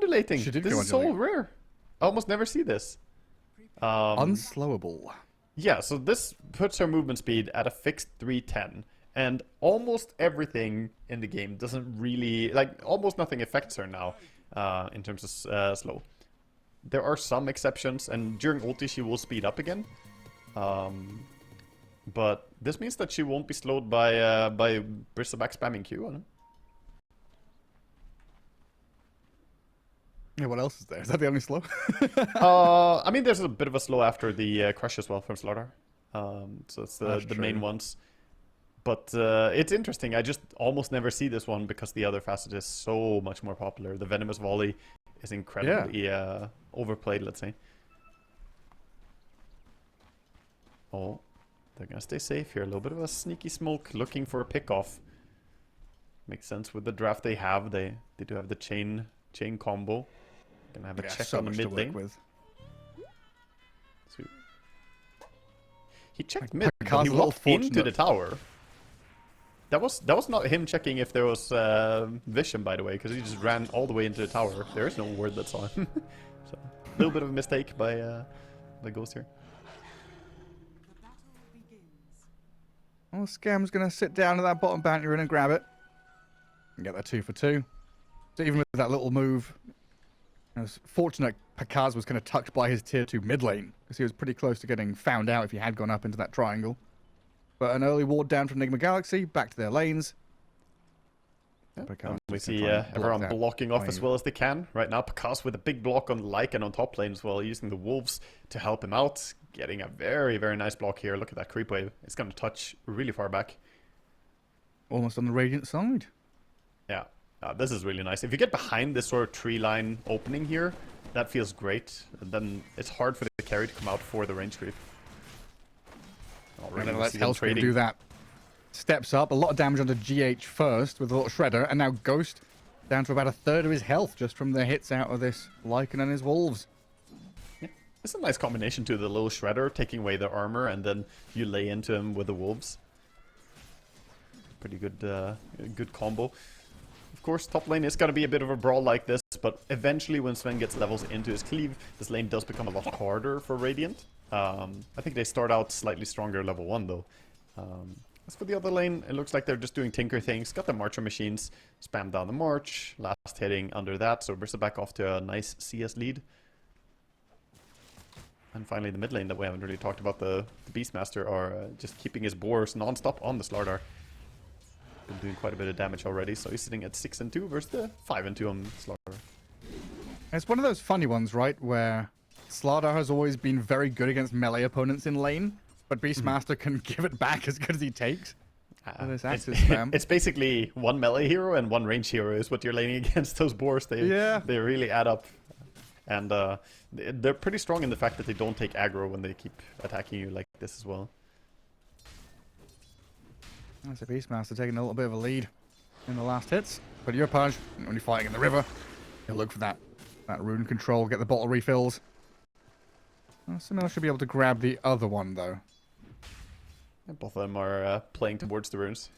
undulating. She did This go is so undulating. rare. I almost never see this. Unslowable. Yeah, so this puts her movement speed at a fixed 310. And almost everything in the game doesn't really... Like, almost nothing affects her now in terms of slow. There are some exceptions, and during ulti she will speed up again. But this means that she won't be slowed by Bristleback spamming Q on it. Yeah, what else is there? Is that the only slow? I mean, there's a bit of a slow after the crush as well from Slaughter. So it's the main ones. But it's interesting. I just almost never see this one because the other facet is so much more popular. The Venomous Volley is incredibly overplayed, let's say. Oh, they're gonna stay safe here. A little bit of a sneaky smoke looking for a pick-off. Makes sense with the draft they have. They do have the chain combo. Gonna have a check so on the much mid to work lane. with. So he checked mid, but Picar's he a little walked into fortunate. the tower. That was not him checking if there was vision, by the way, because he just ran all the way into the tower. There is no word that saw him. So a little bit of a mistake by Ghost here. Well, Scam's going to sit down to that bottom bounty rune and grab it. And get that 2 for 2. So even with that little move, it was fortunate Picaz was kind of tucked by his tier 2 mid lane, because he was pretty close to getting found out if he had gone up into that triangle. But an early ward down from Nigma Galaxy, back to their lanes. Yeah. We see everyone blocking off as well as they can. Right now, Picaz with a big block on Lycan on top lane as well, using the Wolves to help him out. Getting a very, very nice block here. Look at that creep wave. It's going to touch really far back. Almost on the Radiant side. Yeah, this is really nice. If you get behind this sort of tree line opening here, that feels great. And then it's hard for the carry to come out for the range creep. And then let's Hellscream do that. Steps up, a lot of damage onto GH first with a little Shredder, and now Ghost down to about a third of his health just from the hits out of this Lycan and his Wolves. Yeah. It's a nice combination to the little Shredder, taking away the armor, and then you lay into him with the Wolves. Pretty good, good combo. Of course, top lane is going to be a bit of a brawl like this, but eventually when Sven gets levels into his cleave, this lane does become a lot harder for Radiant. I think they start out slightly stronger level 1 though. As for the other lane, it looks like they're just doing tinker things. Got the Marcher machines, spam down the March, last hitting under that, so Bristleback off to a nice CS lead. And finally the mid lane that we haven't really talked about, the Beastmaster, are just keeping his boars non-stop on the Slardar. Been doing quite a bit of damage already, so he's sitting at 6-2 versus the 5-2 on Slardar. It's one of those funny ones, right, where Slardar has always been very good against melee opponents in lane, but Beastmaster can give it back as good as he takes. It's basically one melee hero and one range hero is what you're laning against those boars. They really add up. And they're pretty strong in the fact that they don't take aggro when they keep attacking you like this as well. That's a Beastmaster taking a little bit of a lead in the last hits. But your punch, when you're fighting in the river, you'll look for that rune control, get the bottle refills. Well, Simil should be able to grab the other one, though. Yeah, both of them are playing towards the runes.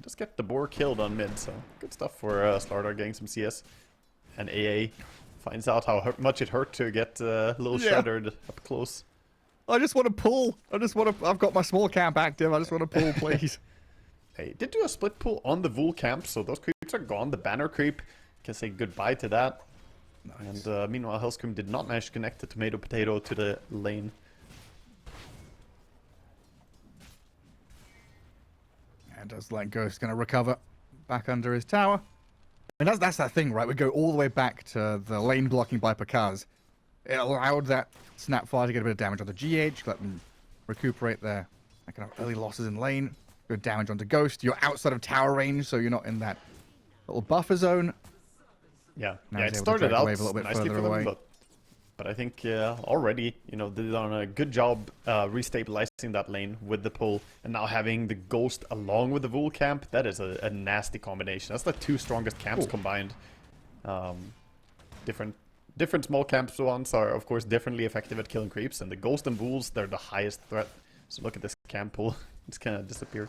Just get the boar killed on mid, so good stuff for Slardar getting some CS. And AA finds out how much it hurt to get a little shreddered up close. I just want to pull. I've got my small camp active. I just want to pull, please. Hey, did do a split pull on the Vul camp, so those creeps are gone. The banner creep can say goodbye to that. Nice. And meanwhile, Hellscream did not manage to connect the tomato potato to the lane. And does let Ghost going to recover back under his tower. And that's that thing, right? We go all the way back to the lane blocking by Picaz. It allowed that Snapfire to get a bit of damage on the GH, let them recuperate their kind of early losses in lane. Good damage onto Ghost. You're outside of tower range, so you're not in that little buffer zone. Yeah, now it started out a little bit nicely for them, but I think already, you know, they've done a good job restabilizing that lane with the pull, and now having the Ghost along with the Vul camp, that is a nasty combination. That's the two strongest camps combined. Different small camps ones are, of course, differently effective at killing creeps, and the Ghost and Vuls, they're the highest threat. So look at this camp pull. It's gonna disappear.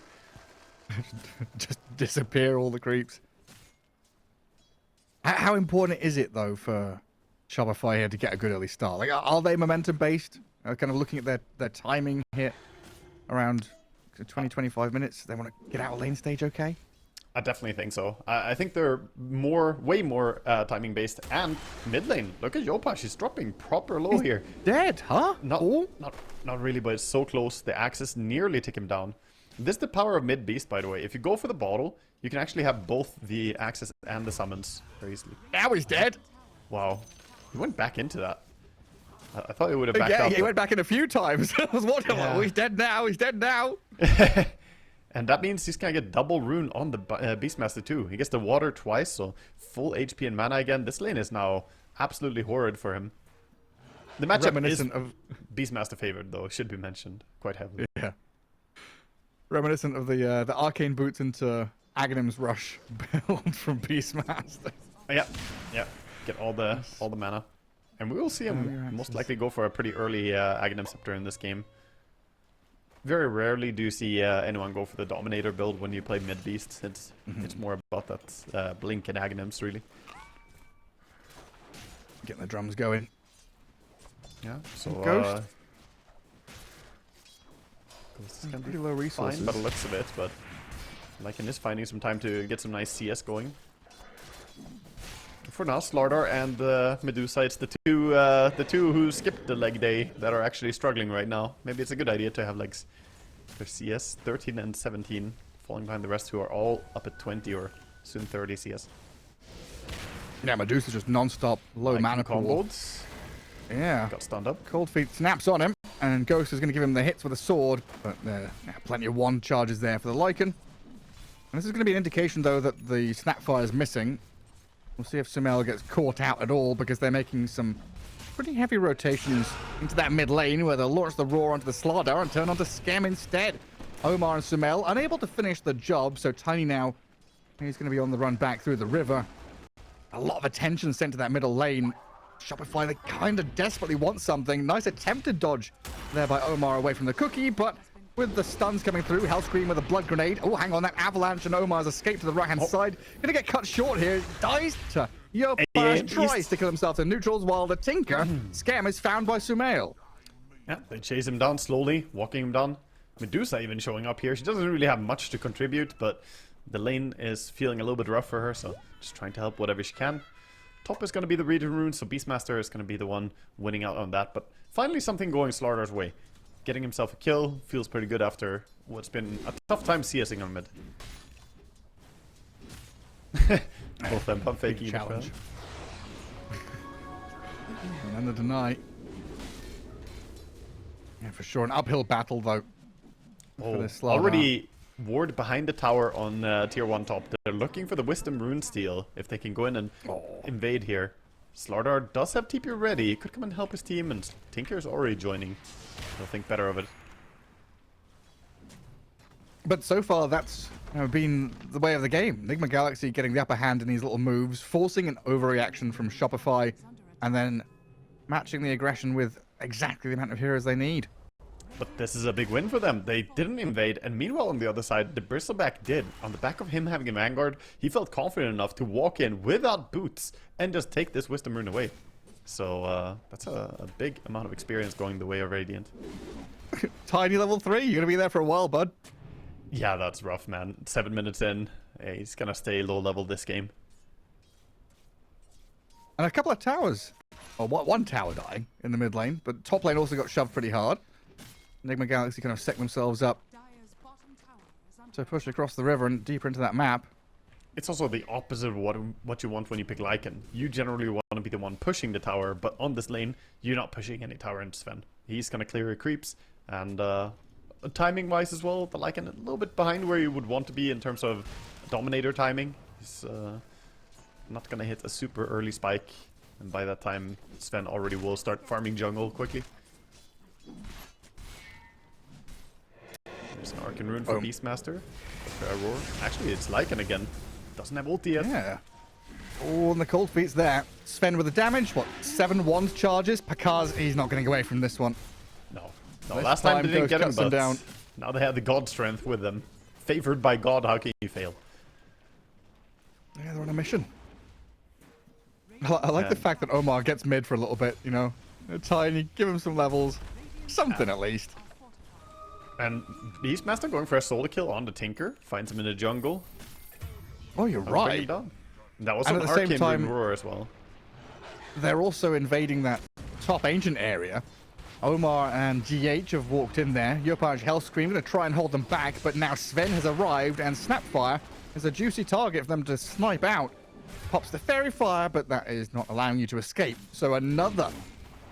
Just disappear all the creeps. How important is it, though, for Shopify here to get a good early start? Like, are they momentum-based? Kind of looking at their timing here around 20, 25 minutes. They want to get out of lane stage okay? I definitely think so. I think they're way more timing based. And mid lane, look at Yopa. She's dropping proper low here. Dead, huh? Not really, but it's so close. The axes nearly take him down. This is the power of mid beast, by the way. If you go for the bottle, you can actually have both the axes and the summons very easily. Now he's dead. Wow, he went back into that. I thought he would have backed yeah, up. He went back in a few times. I was wondering, oh, he's dead now. He's dead now. And that means he's gonna get double rune on the Beastmaster too. He gets the water twice, so full HP and mana again. This lane is now absolutely horrid for him. The matchup is of Beastmaster favored, though, should be mentioned quite heavily. Yeah. Reminiscent of the arcane boots into Aghanim's rush build from Beastmaster. Yeah. Get all the mana, and we will see him most likely go for a pretty early Aghanim Scepter in this game. Very rarely do you see anyone go for the Dominator build when you play mid beast. It's more about that Blink and Aghanims, really. Getting the drums going. Yeah. So Ghost. Ghost is Pretty low resources fine by the looks of it, but Lycan is finding some time to get some nice CS going. For now, Slardar and Medusa, it's the two who skipped the leg day that are actually struggling right now. Maybe it's a good idea to have legs. For CS, 13 and 17, falling behind the rest who are all up at 20 or soon 30 CS. Yeah, Medusa's just non-stop low mana pool. Combos. Yeah. Got stunned up. Cold Feet snaps on him, and Ghost is going to give him the hits with a sword, but plenty of one charges there for the Lycan. And this is going to be an indication, though, that the Snapfire is missing. We'll see if Sumail gets caught out at all, because they're making some pretty heavy rotations into that mid lane, where they'll launch the Roar onto the Slardar and turn onto Scam instead. Omar and Sumail unable to finish the job, so Tiny now, he's going to be on the run back through the river. A lot of attention sent to that middle lane. Shopify, they kind of desperately want something. Nice attempted dodge there by Omar away from the cookie, but with the stuns coming through, Hellscream with a blood grenade. Oh, hang on, that avalanche, and Omar's escape to the right-hand side. Gonna get cut short here. Dies to Yopa, tries to kill himself to neutrals, while the Tinker Scam is found by Sumail. Yeah, they chase him down slowly, walking him down. Medusa even showing up here. She doesn't really have much to contribute, but the lane is feeling a little bit rough for her, so just trying to help whatever she can. Top is going to be the Regen Rune, so Beastmaster is going to be the one winning out on that. But finally something going Slardar's way. Getting himself a kill feels pretty good after what's been a tough time CSing on mid. Both of them pump faking challenge. And the deny. Yeah, for sure. An uphill battle, though. For this Slardar. Already ward behind the tower on tier 1 top. They're looking for the Wisdom Rune Steal if they can go in and invade here. Slardar does have TP ready. He could come and help his team, and Tinker's already joining. They'll think better of it. But so far, that's been the way of the game. Nigma Galaxy getting the upper hand in these little moves, forcing an overreaction from Shopify, and then matching the aggression with exactly the amount of heroes they need. But this is a big win for them. They didn't invade, and meanwhile on the other side, the Bristleback did. On the back of him having a Vanguard, he felt confident enough to walk in without boots and just take this Wisdom Rune away. So that's a big amount of experience going the way of Radiant. Tiny level 3, you're going to be there for a while, bud. Yeah, that's rough, man. 7 minutes in, he's going to stay low level this game. And a couple of towers. Or one tower dying in the mid lane, but top lane also got shoved pretty hard. Nigma Galaxy kind of set themselves up to push across the river and deeper into that map. It's also the opposite of what you want when you pick Lycan. You generally want to be the one pushing the tower, but on this lane, you're not pushing any tower into Sven. He's going to clear your creeps, and timing-wise as well, the Lycan a little bit behind where you would want to be in terms of Dominator timing. He's not going to hit a super early spike, and by that time, Sven already will start farming jungle quickly. There's an Arcane Rune for Beastmaster. Roar. Actually, it's Lycan again. Doesn't have ulti yet. Yeah. Oh, and the Cold Feet's there. Sven with the damage. What, 7 wand charges? Pakaz, he's not getting away from this one. No, last time they didn't get him, but down. Now they have the God Strength with them. Favored by God, how can you fail? Yeah, they're on a mission. I like the fact that Omar gets mid for a little bit, you know. Tiny, give him some levels. Something at least. And Beastmaster going for a solo kill on the Tinker. Finds him in the jungle. Oh, you're right. Done. That was And on at the same Arcane time, Roar as well. They're also invading that top ancient area. Omar and GH have walked in there. Yopaj Hellscream going to try and hold them back, but now Sven has arrived and Snapfire is a juicy target for them to snipe out. Pops the Fairy Fire, but that is not allowing you to escape. So another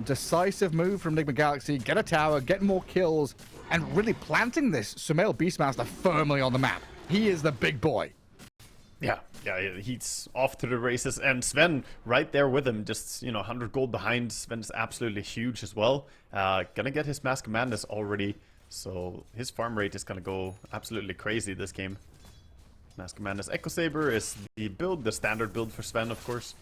decisive move from Nigma Galaxy. Get a tower, get more kills, and really planting this Sumail Beastmaster firmly on the map. He is the big boy. Yeah, he's off to the races, and Sven right there with him, just, 100 gold behind. Sven's absolutely huge as well. Gonna get his Mask of Madness already, so his farm rate is gonna go absolutely crazy this game. Mask of Madness Echo Saber is the standard build for Sven, of course.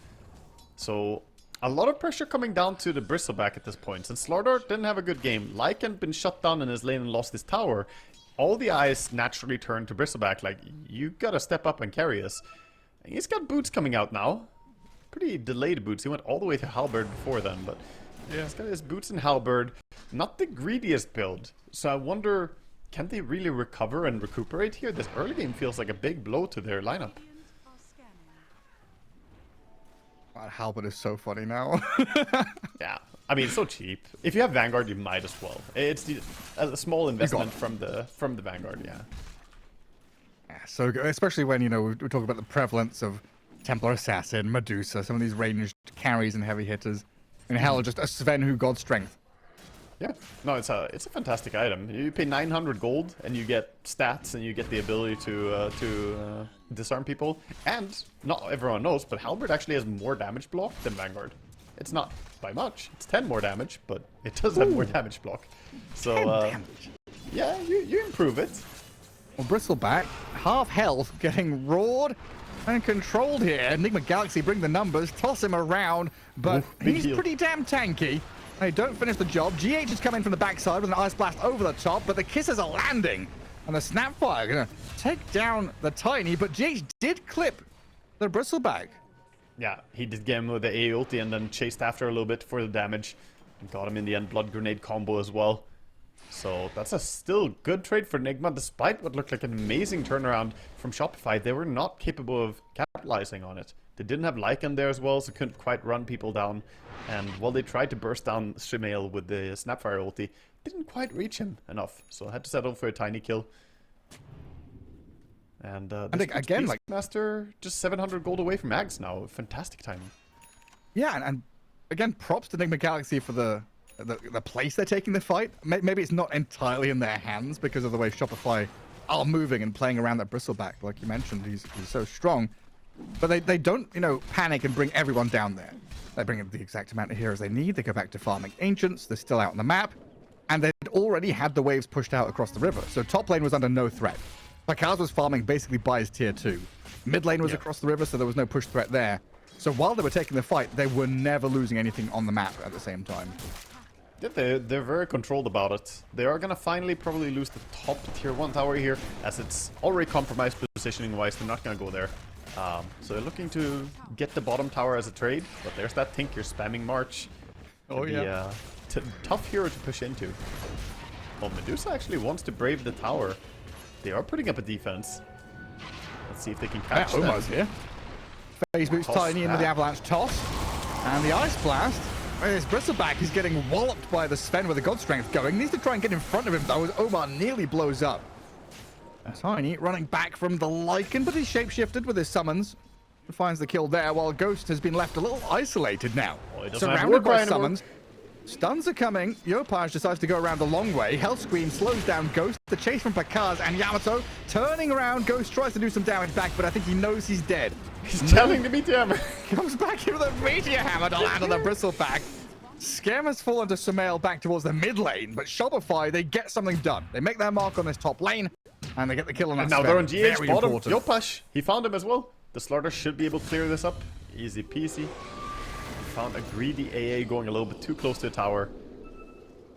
So a lot of pressure coming down to the Bristleback at this point. Since Slardar didn't have a good game, Lycan been shut down in his lane and lost his tower, all the eyes naturally turn to Bristleback, like, you gotta step up and carry us. And he's got boots coming out now. Pretty delayed boots. He went all the way to Halberd before then, but yeah, he's got his boots and Halberd. Not the greediest build. So I wonder, can they really recover and recuperate here? This early game feels like a big blow to their lineup. Halberd is so funny now. Yeah, I mean, it's so cheap. If you have Vanguard, you might as well. It's a small investment from the Vanguard, yeah. Yeah, so good. Especially when, we talk about the prevalence of Templar Assassin, Medusa, some of these ranged carries and heavy hitters. And hell, just a Sven who God Strength. Yeah, no, it's a fantastic item. You pay 900 gold and you get stats and you get the ability to disarm people. And not everyone knows, but Halberd actually has more damage block than Vanguard. It's not by much. It's 10 more damage, but it does have more damage block. So 10 damage. Yeah, you improve it. Well, Bristleback, half health, getting roared and controlled here. Nigma Galaxy bring the numbers, toss him around, but he's pretty damn tanky. They don't finish the job. GH is coming from the backside with an Ice Blast over the top, but the kisses are landing. And the Snapfire going to take down the Tiny, but GH did clip the Bristleback. Yeah, he did get him with the AA ulti and then chased after a little bit for the damage. And got him in the end, Blood Grenade combo as well. So that's a still good trade for Nigma, despite what looked like an amazing turnaround from Shopify. They were not capable of capitalizing on it. They didn't have Lycan there as well, so couldn't quite run people down. And while they tried to burst down Sumail with the Snapfire ulti, didn't quite reach him enough. So had to settle for a tiny kill. And again, like Master, just 700 gold away from Ags now. Fantastic timing. Yeah, and again, props to Nigma Galaxy for the place they're taking the fight. Maybe it's not entirely in their hands because of the way Shopify are moving and playing around that Bristleback. Like you mentioned, he's so strong. But they don't, panic and bring everyone down there. They bring in the exact amount of heroes they need. They go back to farming Ancients. They're still out on the map. And they'd already had the waves pushed out across the river. So top lane was under no threat. Pakaz was farming basically by his tier 2. Mid lane was across the river, so there was no push threat there. So while they were taking the fight, they were never losing anything on the map at the same time. Yeah, they're very controlled about it. They are going to finally probably lose the top tier 1 tower here, as it's already compromised positioning-wise. They're not going to go there. So they're looking to get the bottom tower as a trade, but there's that Tinker spamming March. Oh, yeah. Tough hero to push into. Well, Medusa actually wants to brave the tower. They are putting up a defense. Let's see if they can catch them. Omar's here. Phase boots Tiny in with the Avalanche toss. And the Ice Blast. His Bristleback is getting walloped by the Sven with the God Strength going. Needs to try and get in front of him, though, as Omar nearly blows up. Tiny running back from the Lycan, but he's shapeshifted with his summons. Finds the kill there, while Ghost has been left a little isolated now. Surrounded by summons. Stuns are coming. Yopaj decides to go around the long way. Hellscream slows down Ghost. The chase from Pakaz and Yamato turning around. Ghost tries to do some damage back, but I think he knows he's dead. He's telling the Meteor Hammer. Comes back here with a Meteor Hammer to land on the Bristleback. Scam has fallen to Sumail back towards the mid lane, but Shopify, they get something done. They make their mark on this top lane, and they get the kill on that. And now they're on GH bottom. Yopaj, he found him as well. The Slaughter should be able to clear this up. Easy peasy. Found a greedy AA going a little bit too close to the tower.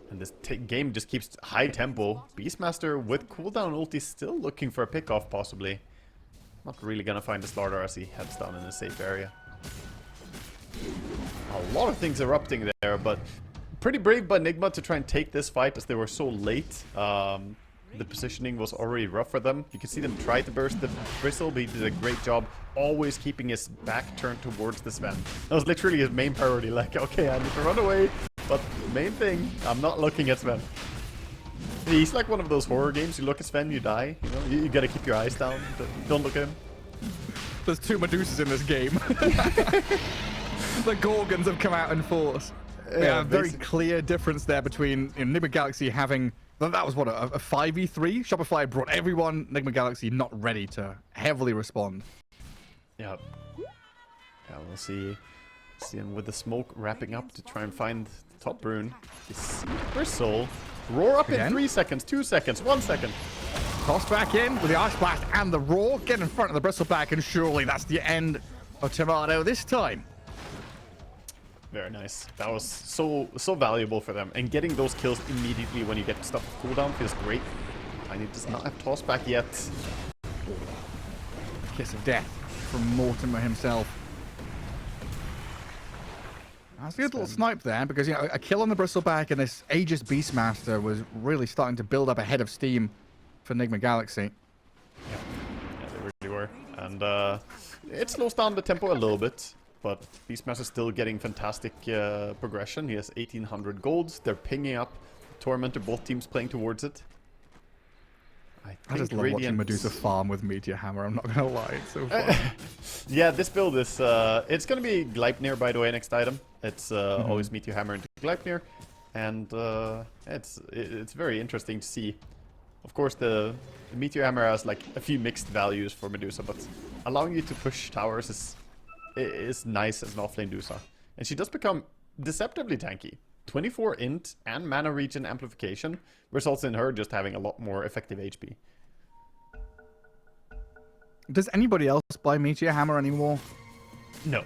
And this game just keeps high tempo. Beastmaster with cooldown ulti still looking for a pickoff possibly. Not really gonna find the Slaughter as he heads down in a safe area. A lot of things erupting there, but pretty brave by Nigma to try and take this fight as they were so late. The positioning was already rough for them. You can see them try to burst the bristle, but he did a great job always keeping his back turned towards the Sven. That was literally his main priority. Like, okay, I need to run away, but main thing, I'm not looking at Sven. He's like one of those horror games. You look at Sven, you die. You know, you gotta keep your eyes down. Don't look at him. There's 2 Medusas in this game. The Gorgons have come out in force. Yeah, a very clear difference there between Nigma Galaxy having... That was what, a 5v3? Shopify brought everyone, Nigma Galaxy not ready to heavily respond. Yeah. Yeah, we'll see. See him with the smoke wrapping up to try and find the top rune. Bristle. Roar up in 3 seconds, 2 seconds, 1 second. Toss back in with the Ice Blast and the Roar. Get in front of the Bristleback, and surely that's the end of Tomato this time. Very nice. That was so valuable for them. And getting those kills immediately when you get stuff with cooldown feels great. Tiny does not have toss back yet. Kiss of death from Mortimer himself. That's a good little snipe there, because you know, a kill on the Bristleback and this Aegis Beastmaster was really starting to build up a head of steam for Nigma Galaxy. Yeah, they really were. And it slows down the tempo a little bit. But Beastmaster's still getting fantastic progression. He has 1800 golds. They're pinging up. Tormentor, both teams playing towards it. I just love watching Medusa farm with Meteor Hammer, I'm not gonna lie, it's so fun. Yeah, this build is, it's gonna be Gleipnir, by the way, next item. It's always Meteor Hammer into Gleipnir. And it's very interesting to see. Of course, the Meteor Hammer has like a few mixed values for Medusa, but allowing you to push towers is nice as an offlane Dusa. And she does become deceptively tanky. 24 int and mana regen amplification results in her just having a lot more effective HP. Does anybody else buy Meteor Hammer anymore? No.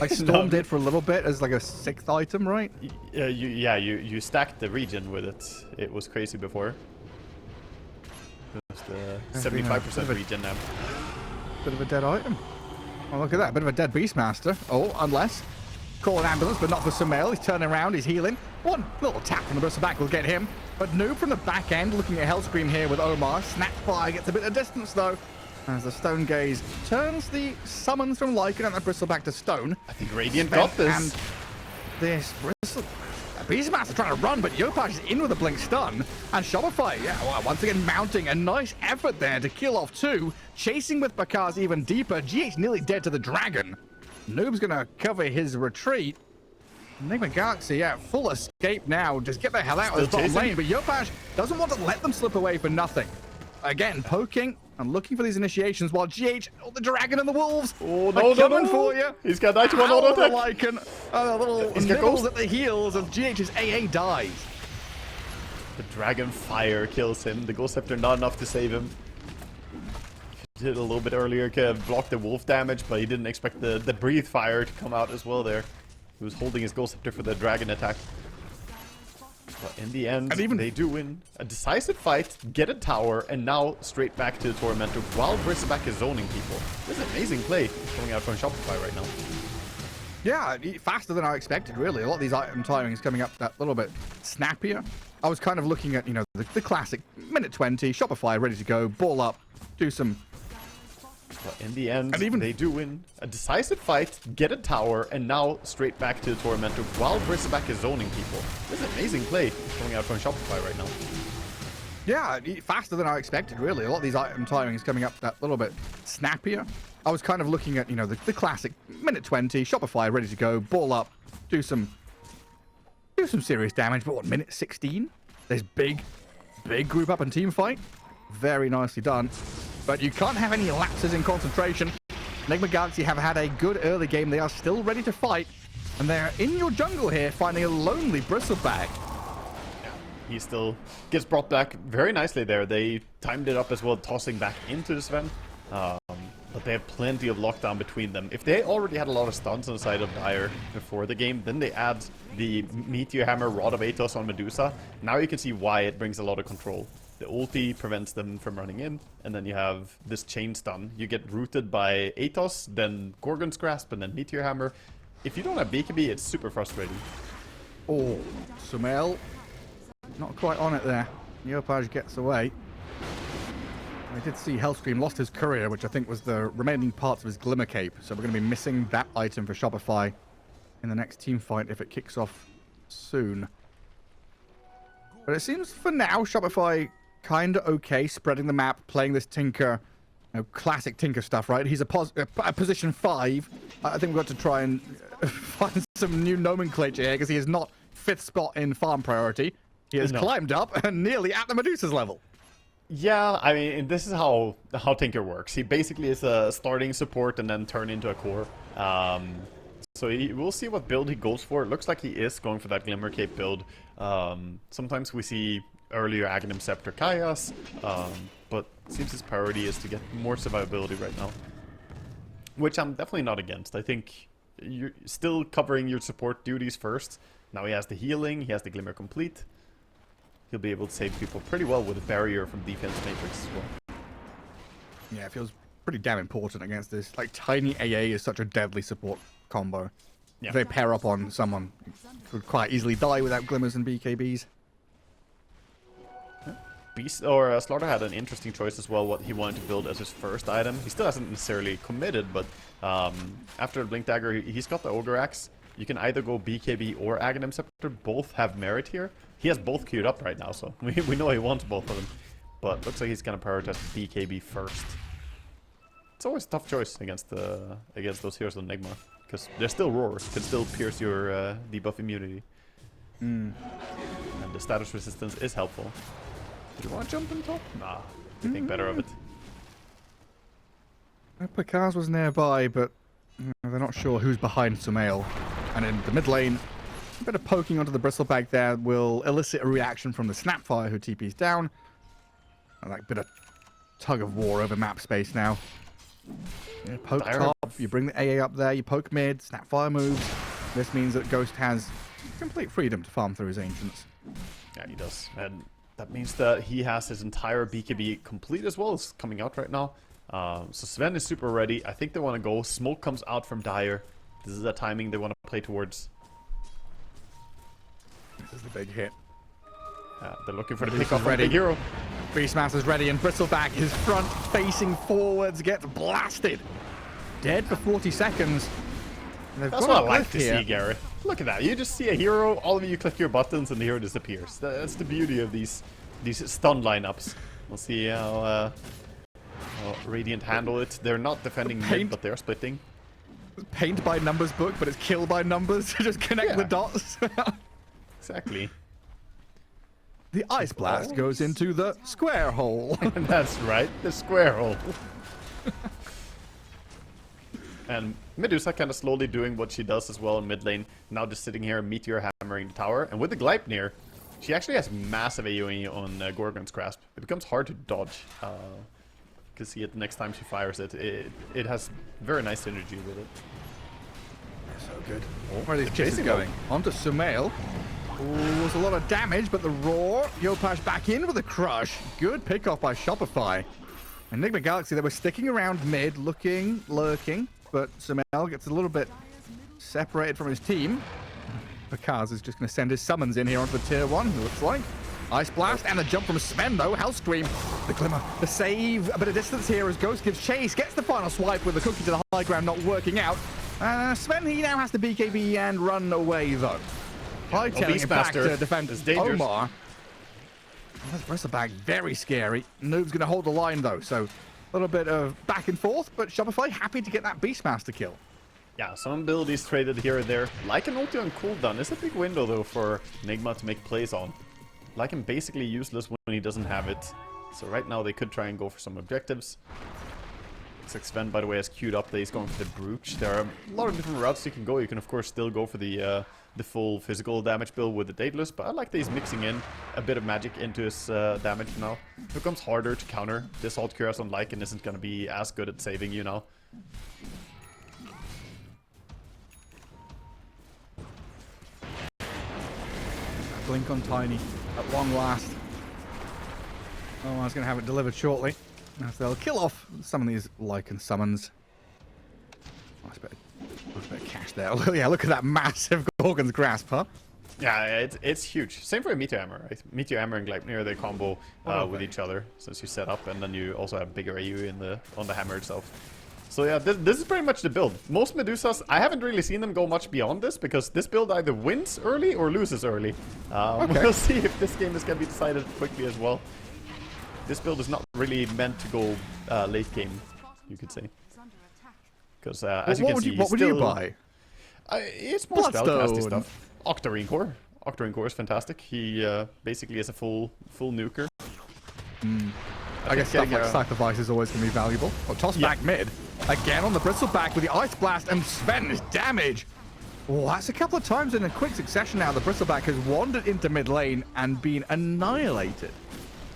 Like Storm did for a little bit as like a 6th item, right? You stacked the regen with it. It was crazy before. Just 75% regen now. Bit of a dead item. Oh, look at that. Bit of a dead Beastmaster. Oh, unless. Call an ambulance, but not for Sumail. He's turning around. He's healing. One little tap from the Bristleback will get him. But Noob from the back end looking at Hellscream here with Omar. Snapfire gets a bit of distance, though. As the Stone Gaze turns the summons from Lycan and the Bristleback to stone. I think Radiant got this. And this Beastmaster trying to run, but Yopaj is in with a blink stun. And Shopify, yeah, well, once again mounting a nice effort there to kill off 2. Chasing with Bakaz even deeper. GH nearly dead to the dragon. Noob's gonna cover his retreat. Nigma Galaxy, yeah, full escape now. Just get the hell out of the bottom lane. But Yopaj doesn't want to let them slip away for nothing. Again, poking and looking for these initiations while GH, oh, the dragon and the wolves are coming for you. He's got 91 auto attack. Lycan, a little nibbles at the heels as GH's AA dies. The dragon fire kills him. The Ghost Scepter not enough to save him. He did a little bit earlier, could have blocked the wolf damage, but he didn't expect the breathe fire to come out as well there. He was holding his Ghost Scepter for the dragon attack. But in the end, they do win. A decisive fight, get a tower, and now straight back to the Tormentor while Bristleback is zoning people. This is an amazing play coming out from Shopify right now. Yeah, faster than I expected, really. A lot of these item timings coming up that little bit snappier. I was kind of looking at, you know, the classic minute 20, Shopify ready to go, ball up, do some... But in the end, they do win. A decisive fight, get a tower, and now straight back to the Tormentor while Bristleback is zoning people. This is an amazing play coming out from Shopify right now. Yeah, faster than I expected, really. A lot of these item timings coming up that little bit snappier. I was kind of looking at, you know, the classic minute 20, Shopify ready to go, ball up, do some serious damage. But what, minute 16? There's big group up and team fight. Very nicely done. But you can't have any lapses in concentration. Nigma Galaxy have had a good early game. They are still ready to fight. And they're in your jungle here, finding a lonely Bristleback. Yeah, he still gets brought back very nicely there. They timed it up as well, tossing back into the Sven. But they have plenty of lockdown between them. If they already had a lot of stuns on the side of Dire before the game, then they add the Meteor Hammer Rod of Atos on Medusa. Now you can see why it brings a lot of control. The ulti prevents them from running in, and then you have this chain stun. You get rooted by Atos, then Gorgon's Grasp, and then Meteor Hammer. if you don't have BKB, it's super frustrating. Oh, Sumail. Not quite on it there. Yopaj gets away. I did see Hellscream lost his courier, which I think was the remaining parts of his Glimmer Cape. So we're going to be missing that item for Shopify in the next team fight if it kicks off soon. But it seems for now, Shopify kind of okay, spreading the map, playing this Tinker, classic Tinker stuff, right? He's a position 5. I think we've got to try and find some new nomenclature here because he is not 5th spot in farm priority. He has climbed up and nearly at the Medusa's level. Yeah, I mean, this is how Tinker works. He basically is a starting support and then turn into a core. So we'll see what build he goes for. It looks like he is going for that Glimmer Cape build. Sometimes we see earlier Aghanim Scepter Kaias, but it seems his priority is to get more survivability right now. Which I'm definitely not against. I think you're still covering your support duties first. Now he has the healing, he has the Glimmer Complete. He'll be able to save people pretty well with a barrier from Defense Matrix as well. Yeah, it feels pretty damn important against this. Like, tiny AA is such a deadly support combo. Yeah. If they pair up on someone, could quite easily die without Glimmers and BKBs. Slaughter had an interesting choice as well, what he wanted to build as his first item. He still hasn't necessarily committed, but after the Blink Dagger, he's got the Ogre Axe. You can either go BKB or Aghanim Scepter. Both have merit here. He has both queued up right now, so we know he wants both of them. But looks like he's going to prioritize BKB first. It's always a tough choice against those heroes on Nigma, because they're still Roar, can still pierce your debuff immunity. And the status resistance is helpful. Do you want to jump on top? Nah, you think better of it. Pakaz was nearby, but they're not sure who's behind Sumail. And in the mid lane, a bit of poking onto the Bristleback there will elicit a reaction from the Snapfire, who TP's down. And like a bit of tug of war over map space now. You poke top, you bring the AA up there, you poke mid, Snapfire moves. This means that Ghost has complete freedom to farm through his Ancients. Yeah, he does. And that means that he has his entire BKB complete as well. It's coming out right now. So Sven is super ready. I think they want to go. Smoke comes out from Dire. This is the timing they want to play towards. This is the big hit. They're looking for the pickoff from the hero. Beastmaster's ready, and Bristleback is front facing forwards, gets blasted. Dead for 40 seconds. That's what I like to see, Garrett. Look at that. You just see a hero, all of you click your buttons, and the hero disappears. That's the beauty of these stun lineups. We'll see how Radiant handle it. They're not defending mid, but they're splitting. Paint by numbers book, but it's kill by numbers. Just connect the dots. Exactly. The Ice Blast goes into the square hole. That's right, the square hole. And Medusa kind of slowly doing what she does as well in mid lane. Now just sitting here, Meteor hammering the tower. And with the Gleipnir, she actually has massive AoE on Gorgon's Grasp. It becomes hard to dodge. You can see it the next time she fires it. It has very nice synergy with it. So good. Where are these chases going? Onto Sumail. Ooh, was a lot of damage, but the Roar. Yopaj back in with a crush. Good pick off by Shopify. Enigma Galaxy, they were sticking around mid, lurking, but Sumail gets a little bit separated from his team. Pakaz is just going to send his summons in here onto the tier 1, it looks like. Ice Blast and a jump from Sven, though. Hellscream, the Glimmer, the save. A bit of distance here as Ghost gives chase, gets the final swipe with the cookie to the high ground not working out. Sven, he now has the BKB and run away, though. Hightailing it back to defend Omar. That's Bristleback, very scary. Noob's going to hold the line, though, so a little bit of back and forth, but Shopify happy to get that Beastmaster kill. Yeah, some abilities traded here and there. Lycan ulti on cooldown is a big window, though, for Nigma to make plays on. Lycan basically useless when he doesn't have it. So right now they could try and go for some objectives. Sven, by the way, has queued up that he's going for the Brooch. There are a lot of different routes you can go. You can, of course, still go for the full physical damage build with the Daedalus, but I like that he's mixing in a bit of magic into his damage now. It becomes harder to counter. This Alt Cuirass on Lycan isn't going to be as good at saving you now. Blink on Tiny at long last. Oh, I was going to have it delivered shortly. As they'll kill off some of these Lycan summons. Nice bit of Look at the cash there. Yeah, look at that massive Gorgon's Grasp, huh? Yeah, it's huge. Same for a Meteor Hammer, right? Meteor Hammer and Gleipnir, they combo with each other since you set up, and then you also have bigger AU on the hammer itself. So yeah, this is pretty much the build. Most Medusas, I haven't really seen them go much beyond this, because this build either wins early or loses early. We'll see if this game is going to be decided quickly as well. This build is not really meant to go late game, you could say. Because as you can see, what would you buy? It's more spellcasty stuff. Octarine Core. Octarine Core is fantastic. He basically is a full nuker. I guess stuff like Sacrifice is always going to be valuable. Well, toss back mid. Again on the Bristleback with the Ice Blast, and Sven is damage. Oh, that's a couple of times in a quick succession now. The Bristleback has wandered into mid lane and been annihilated.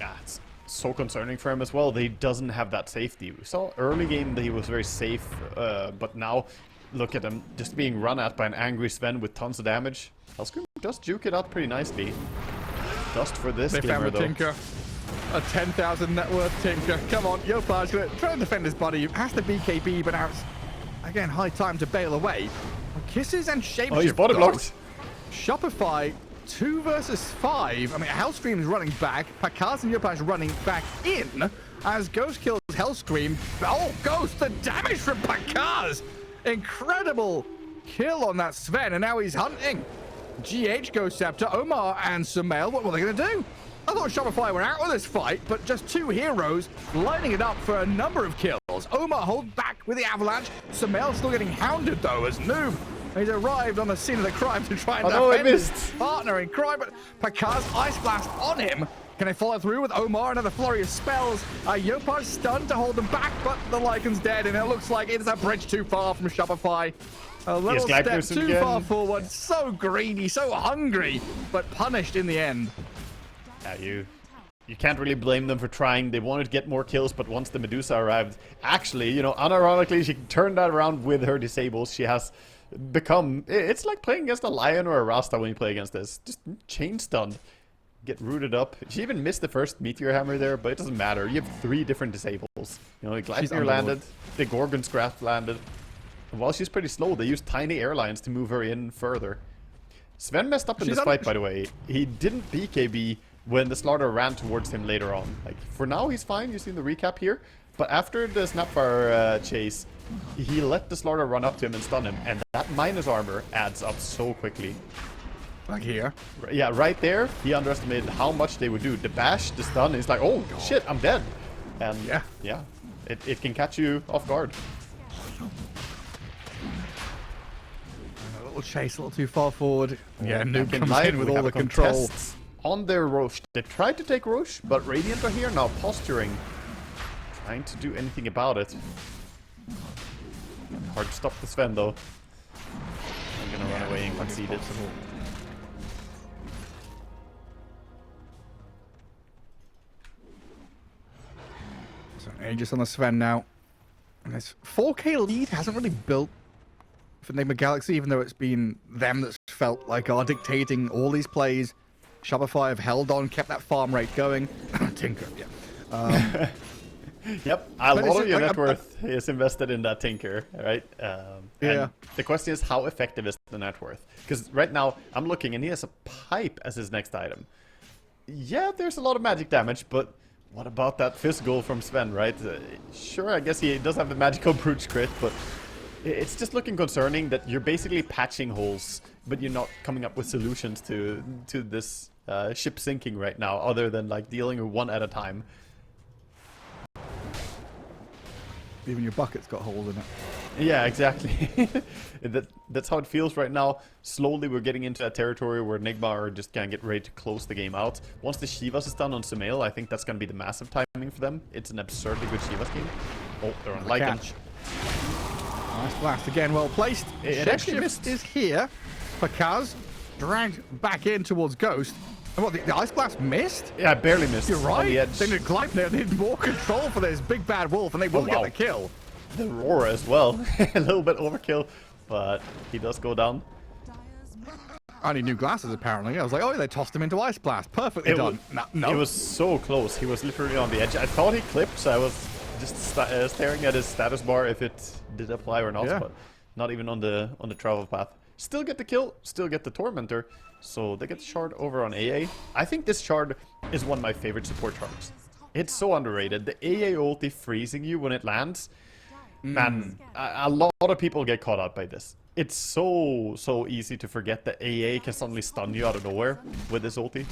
Yeah, it's so concerning for him as well. He doesn't have that safety. We saw early game that he was very safe, but now look at him just being run at by an angry Sven with tons of damage. Hellscream does juke it out pretty nicely. Dust for this gamer, though. Tinker. A 10,000 net worth Tinker. Come on, Yopaj's going to try and defend his buddy. Has the BKB, but now it's, again, high time to bail away. Kisses and Shapeshift. Oh, he's body blocked. Shopify, 2 versus 5. I mean, Hellscream's running back. Pakaz and Yopaj running back in as Ghost kills Hellscream. Oh, Ghost, the damage from Pakaz. Incredible kill on that Sven, and now he's hunting. GH, Ghost Scepter, Omar, and Sumail. What were they going to do? I thought Shopify were out of this fight, but just 2 heroes lining it up for a number of kills. Omar holds back with the Avalanche. Sumail still getting hounded, though, as Noob. He's arrived on the scene of the crime to try and defend his partner in crime, but Pakaz Ice Blast on him. Can they follow through with Omar? Another flurry of spells. Yopaj stunned to hold them back, but the Lycan's dead, and it looks like it's a bridge too far from Shopify. A little step too far forward. So greedy, so hungry, but punished in the end. Yeah, you can't really blame them for trying. They wanted to get more kills, but once the Medusa arrived, actually, you know, unironically, she turned that around with her disables. She has become... It's like playing against a Lion or a Rasta when you play against this. Just chain stunned. Get rooted up. She even missed the first Meteor Hammer there, but it doesn't matter. You have 3 different disables. You know, Gleipnir landed, the Gorgon's Grasp landed. And while she's pretty slow, they used tiny airlines to move her in further. Sven messed up in this fight, by the way. He didn't BKB when the Slaughter ran towards him later on. Like, for now, he's fine. You've seen the recap here. But after the Snapfire chase, he let the Slaughter run up to him and stun him. And that minus armor adds up so quickly. Like here? Yeah, right there, he underestimated how much they would do. The bash, the stun, he's like, oh, shit, I'm dead. And yeah, it can catch you off guard. A little chase, a little too far forward. Yeah, Noob comes in with all the control. On their Roche. They tried to take Roche, but Radiant are here now posturing. Trying to do anything about it. Hard to stop the Sven, though. I'm gonna run away and concede it. So Aegis on the Sven now. And this 4K lead hasn't really built for Nigma Galaxy, even though it's been them that's felt like are dictating all these plays. Shopify have held on, kept that farm rate going. Tinker, yeah. Yep, a lot of your net worth is invested in that Tinker, right? And the question is, how effective is the net worth? Because right now, I'm looking, and he has a pipe as his next item. Yeah, there's a lot of magic damage, but what about that physical from Sven, right? Sure, I guess he does have the magical brute crit, but it's just looking concerning that you're basically patching holes, but you're not coming up with solutions to this ship sinking right now, other than like dealing with one at a time. Even your bucket's got holes in it. Yeah, exactly. That's how it feels right now. Slowly we're getting into that territory where Nigma are just gonna get ready to close the game out. Once the Shivas is done on Sumail, I think that's gonna be the massive timing for them. It's an absurdly good Shivas game. Oh, they're on Lycan. Nice blast again, well placed. It actually missed. Is here. Pakaz dragged back in towards Ghost. And what, the Ice Blast missed? Yeah, barely missed. You're right. They need Gleipnir need more control for this big bad wolf, and they will get the kill. The roar as well. A little bit overkill, but he does go down. I need new glasses, apparently. I was like, oh, they tossed him into Ice Blast. Perfectly done. No. It was so close. He was literally on the edge. I thought he clipped, so I was just staring at his status bar if it did apply or not. Yeah. But Not even on the travel path. Still get the kill, still get the Tormentor. So they get the shard over on AA. I think this shard is one of my favorite support shards. It's so underrated. The AA ulti freezing you when it lands. Man, a lot of people get caught out by this. It's so easy to forget that AA can suddenly stun you out of nowhere with this ulti.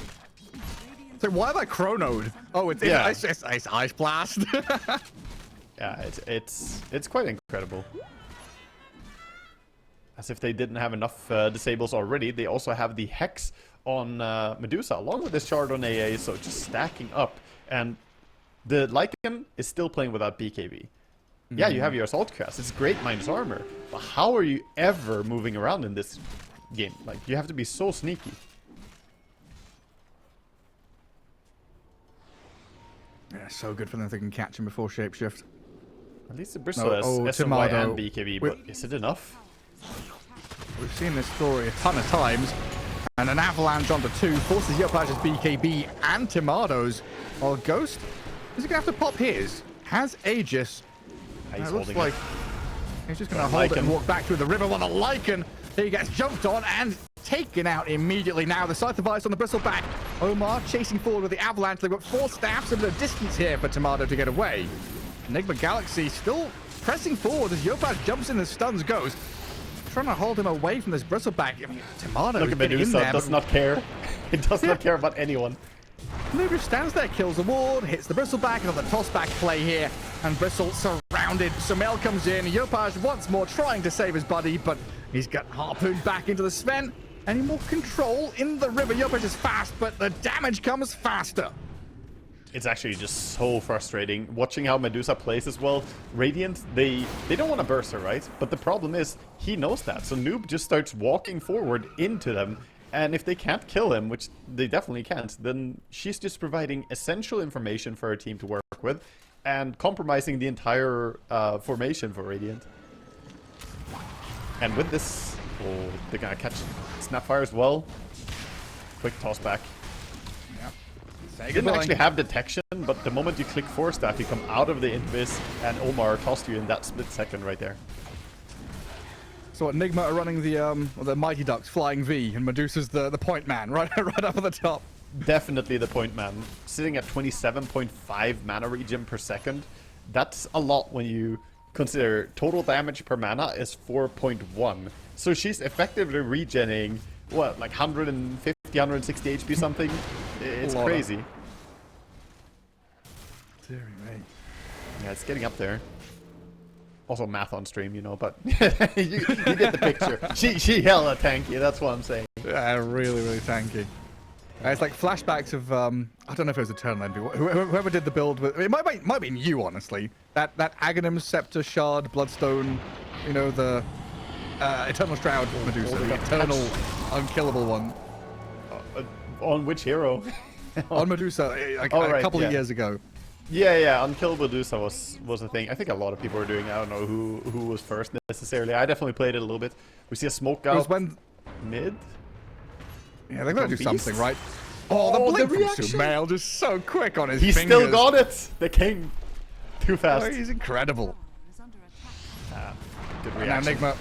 So why am I chronoed? Oh, it's Ice Blast. Yeah, it's quite incredible. As if they didn't have enough disables already, they also have the Hex on Medusa, along with this shard on AA, so just stacking up. And the Lycan is still playing without BKB. Yeah, you have your Assault Cast. It's great minus armor. But how are you ever moving around in this game? Like, you have to be so sneaky. Yeah, so good for them if they can catch him before shapeshift. At least the Bristle has SMY and BKB, but is it enough? We've seen this story a ton of times. And an avalanche onto 2 forces Yopaj's BKB and Timado's. While Ghost is he going to have to pop his. Has Aegis. He's looks holding like it. he's just going to hold it and walk back through the river while the Lycan, he gets jumped on and taken out immediately. Now the Scythe of Ice on the Bristleback. Omar chasing forward with the avalanche. They've got 4 staffs, a bit of distance here for Timado to get away. Nigma Galaxy still pressing forward as Yopaj jumps in and stuns Ghost. Trying to hold him away from this Bristleback. I mean, Timado Look at Medusa, does not care. It does not care about anyone. Luger stands there, kills the ward, hits the Bristleback, and on the tossback play here. And Bristle surrounded. Sumail comes in. Yopaj once more trying to save his buddy, but he's got harpooned back into the Sven. Any more control in the river? Yopaj is fast, but the damage comes faster. It's actually just so frustrating watching how Medusa plays as well. Radiant, they don't want to burst her, right? But the problem is he knows that, so Noob just starts walking forward into them, and if they can't kill him, which they definitely can't, then she's just providing essential information for her team to work with and compromising the entire formation for Radiant. And with this, oh, they're gonna catch Snapfire as well. Quick toss back. Didn't actually have detection, but the moment you click force staff, you come out of the invis, and Omar tossed you in that split second right there. So what, Nigma are running the Mighty Ducks flying V, and Medusa's the point man, right up at the top. Definitely the point man. Sitting at 27.5 mana regen per second. That's a lot when you consider total damage per mana is 4.1. So she's effectively regenerating, what, like 150, 160 HP something? It's crazy. Dear me. Yeah, it's getting up there. Also math on stream, you know, but you get the picture. She hella tanky, that's what I'm saying. Yeah, really tanky. It's like flashbacks of I don't know if it was Eternal Envy. Whoever did the build with it might be you, honestly. That Aghanim Scepter Shard Bloodstone, you know, the Eternal Shroud Medusa, the eternal unkillable one. On which hero? On Medusa, a couple of years ago. Yeah, Unkillable Medusa was a thing. I think a lot of people were doing it. I don't know who was first necessarily. I definitely played it a little bit. We see a smoke out mid. Yeah, they're gonna do something, right? Oh, the blink from Sumail, just so quick on his fingers. He still got it! They came too fast. Oh, he's incredible. Good reaction. Now Nigma,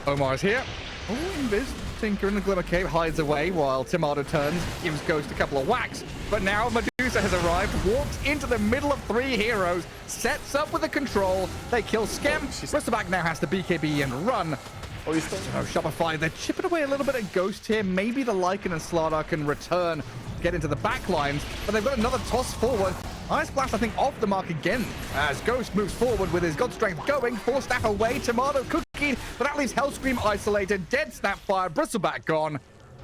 Omar's here. Oh, Invis, Tinker in the Glimmer Cave hides away while Timado turns, gives Ghost a couple of whacks. But now Medusa has arrived, walks into the middle of 3 heroes, sets up with a control. They kill Skem. Bristleback now has to BKB and run. Oh, he's still... Shopify, they're chipping away a little bit at Ghost here. Maybe the Lycan and Slardar can return, get into the back lines, but they've got another toss forward. Ice Blast, I think, off the mark again as Ghost moves forward with his God Strength going. 4 staff away, Timado cookied, but that leaves Hellscream isolated. Dead Snapfire, Bristleback gone.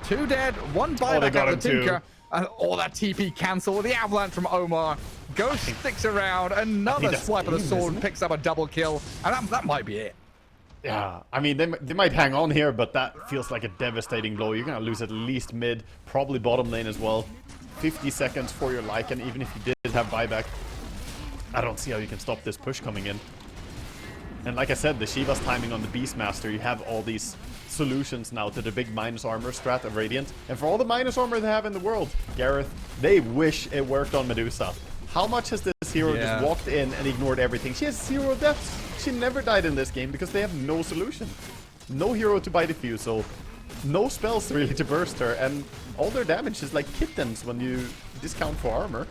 2 dead, 1 buyback out of the Tinker. All that TP cancel. The avalanche from Omar. Ghost sticks around. Another swipe of the sword, picks up a double kill, and that might be it. Yeah, I mean, they might hang on here, but that feels like a devastating blow. You're going to lose at least mid, probably bottom lane as well. 50 seconds for your Lycan, even if you did have buyback. I don't see how you can stop this push coming in. And like I said, the Shiva's timing on the Beastmaster, you have all these solutions now to the big minus armor strat of Radiant. And for all the minus armor they have in the world, Gareth, they wish it worked on Medusa. How much has this hero just walked in and ignored everything? She has 0 deaths. actually never died in this game because they have no solution. No hero to buy defuse, so no spells really to burst her, and all their damage is like kittens when you discount for armor.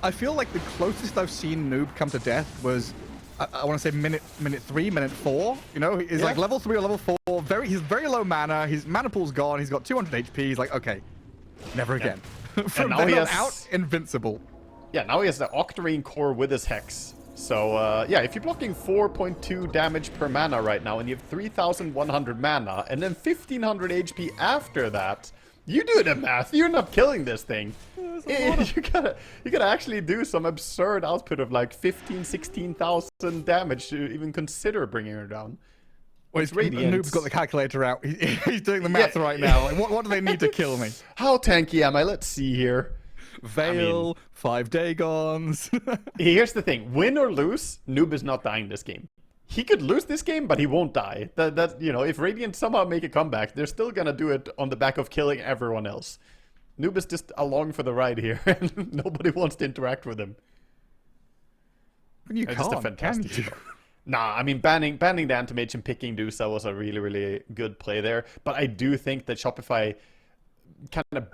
I feel like the closest I've seen Noob come to death was, I want to say minute 3, minute 4. You know, he's like level 3 or level 4. He's very low mana. His mana pool's gone. He's got 200 HP. He's like, okay, never again. From then on out, invincible. Yeah, now he has the Octarine core with his Hex. So, yeah, if you're blocking 4.2 damage per mana right now, and you have 3,100 mana, and then 1,500 HP after that, you do the math. You end up killing this thing. You gotta actually do some absurd output of like 16,000 damage to even consider bringing her down. Well, Noob's got the calculator out. He's doing the math right now. Like, what do they need to kill me? How tanky am I? Let's see here. Veil, 5 Dagons. Here's the thing. Win or lose, Noob is not dying this game. He could lose this game, but he won't die. That you know, if Radiant somehow make a comeback, they're still gonna do it on the back of killing everyone else. Noob is just along for the ride here, and nobody wants to interact with him. You can't, can you? Nah, I mean, banning the anti-mage and picking Dusa was a really, really good play there. But I do think that Shopify kind of...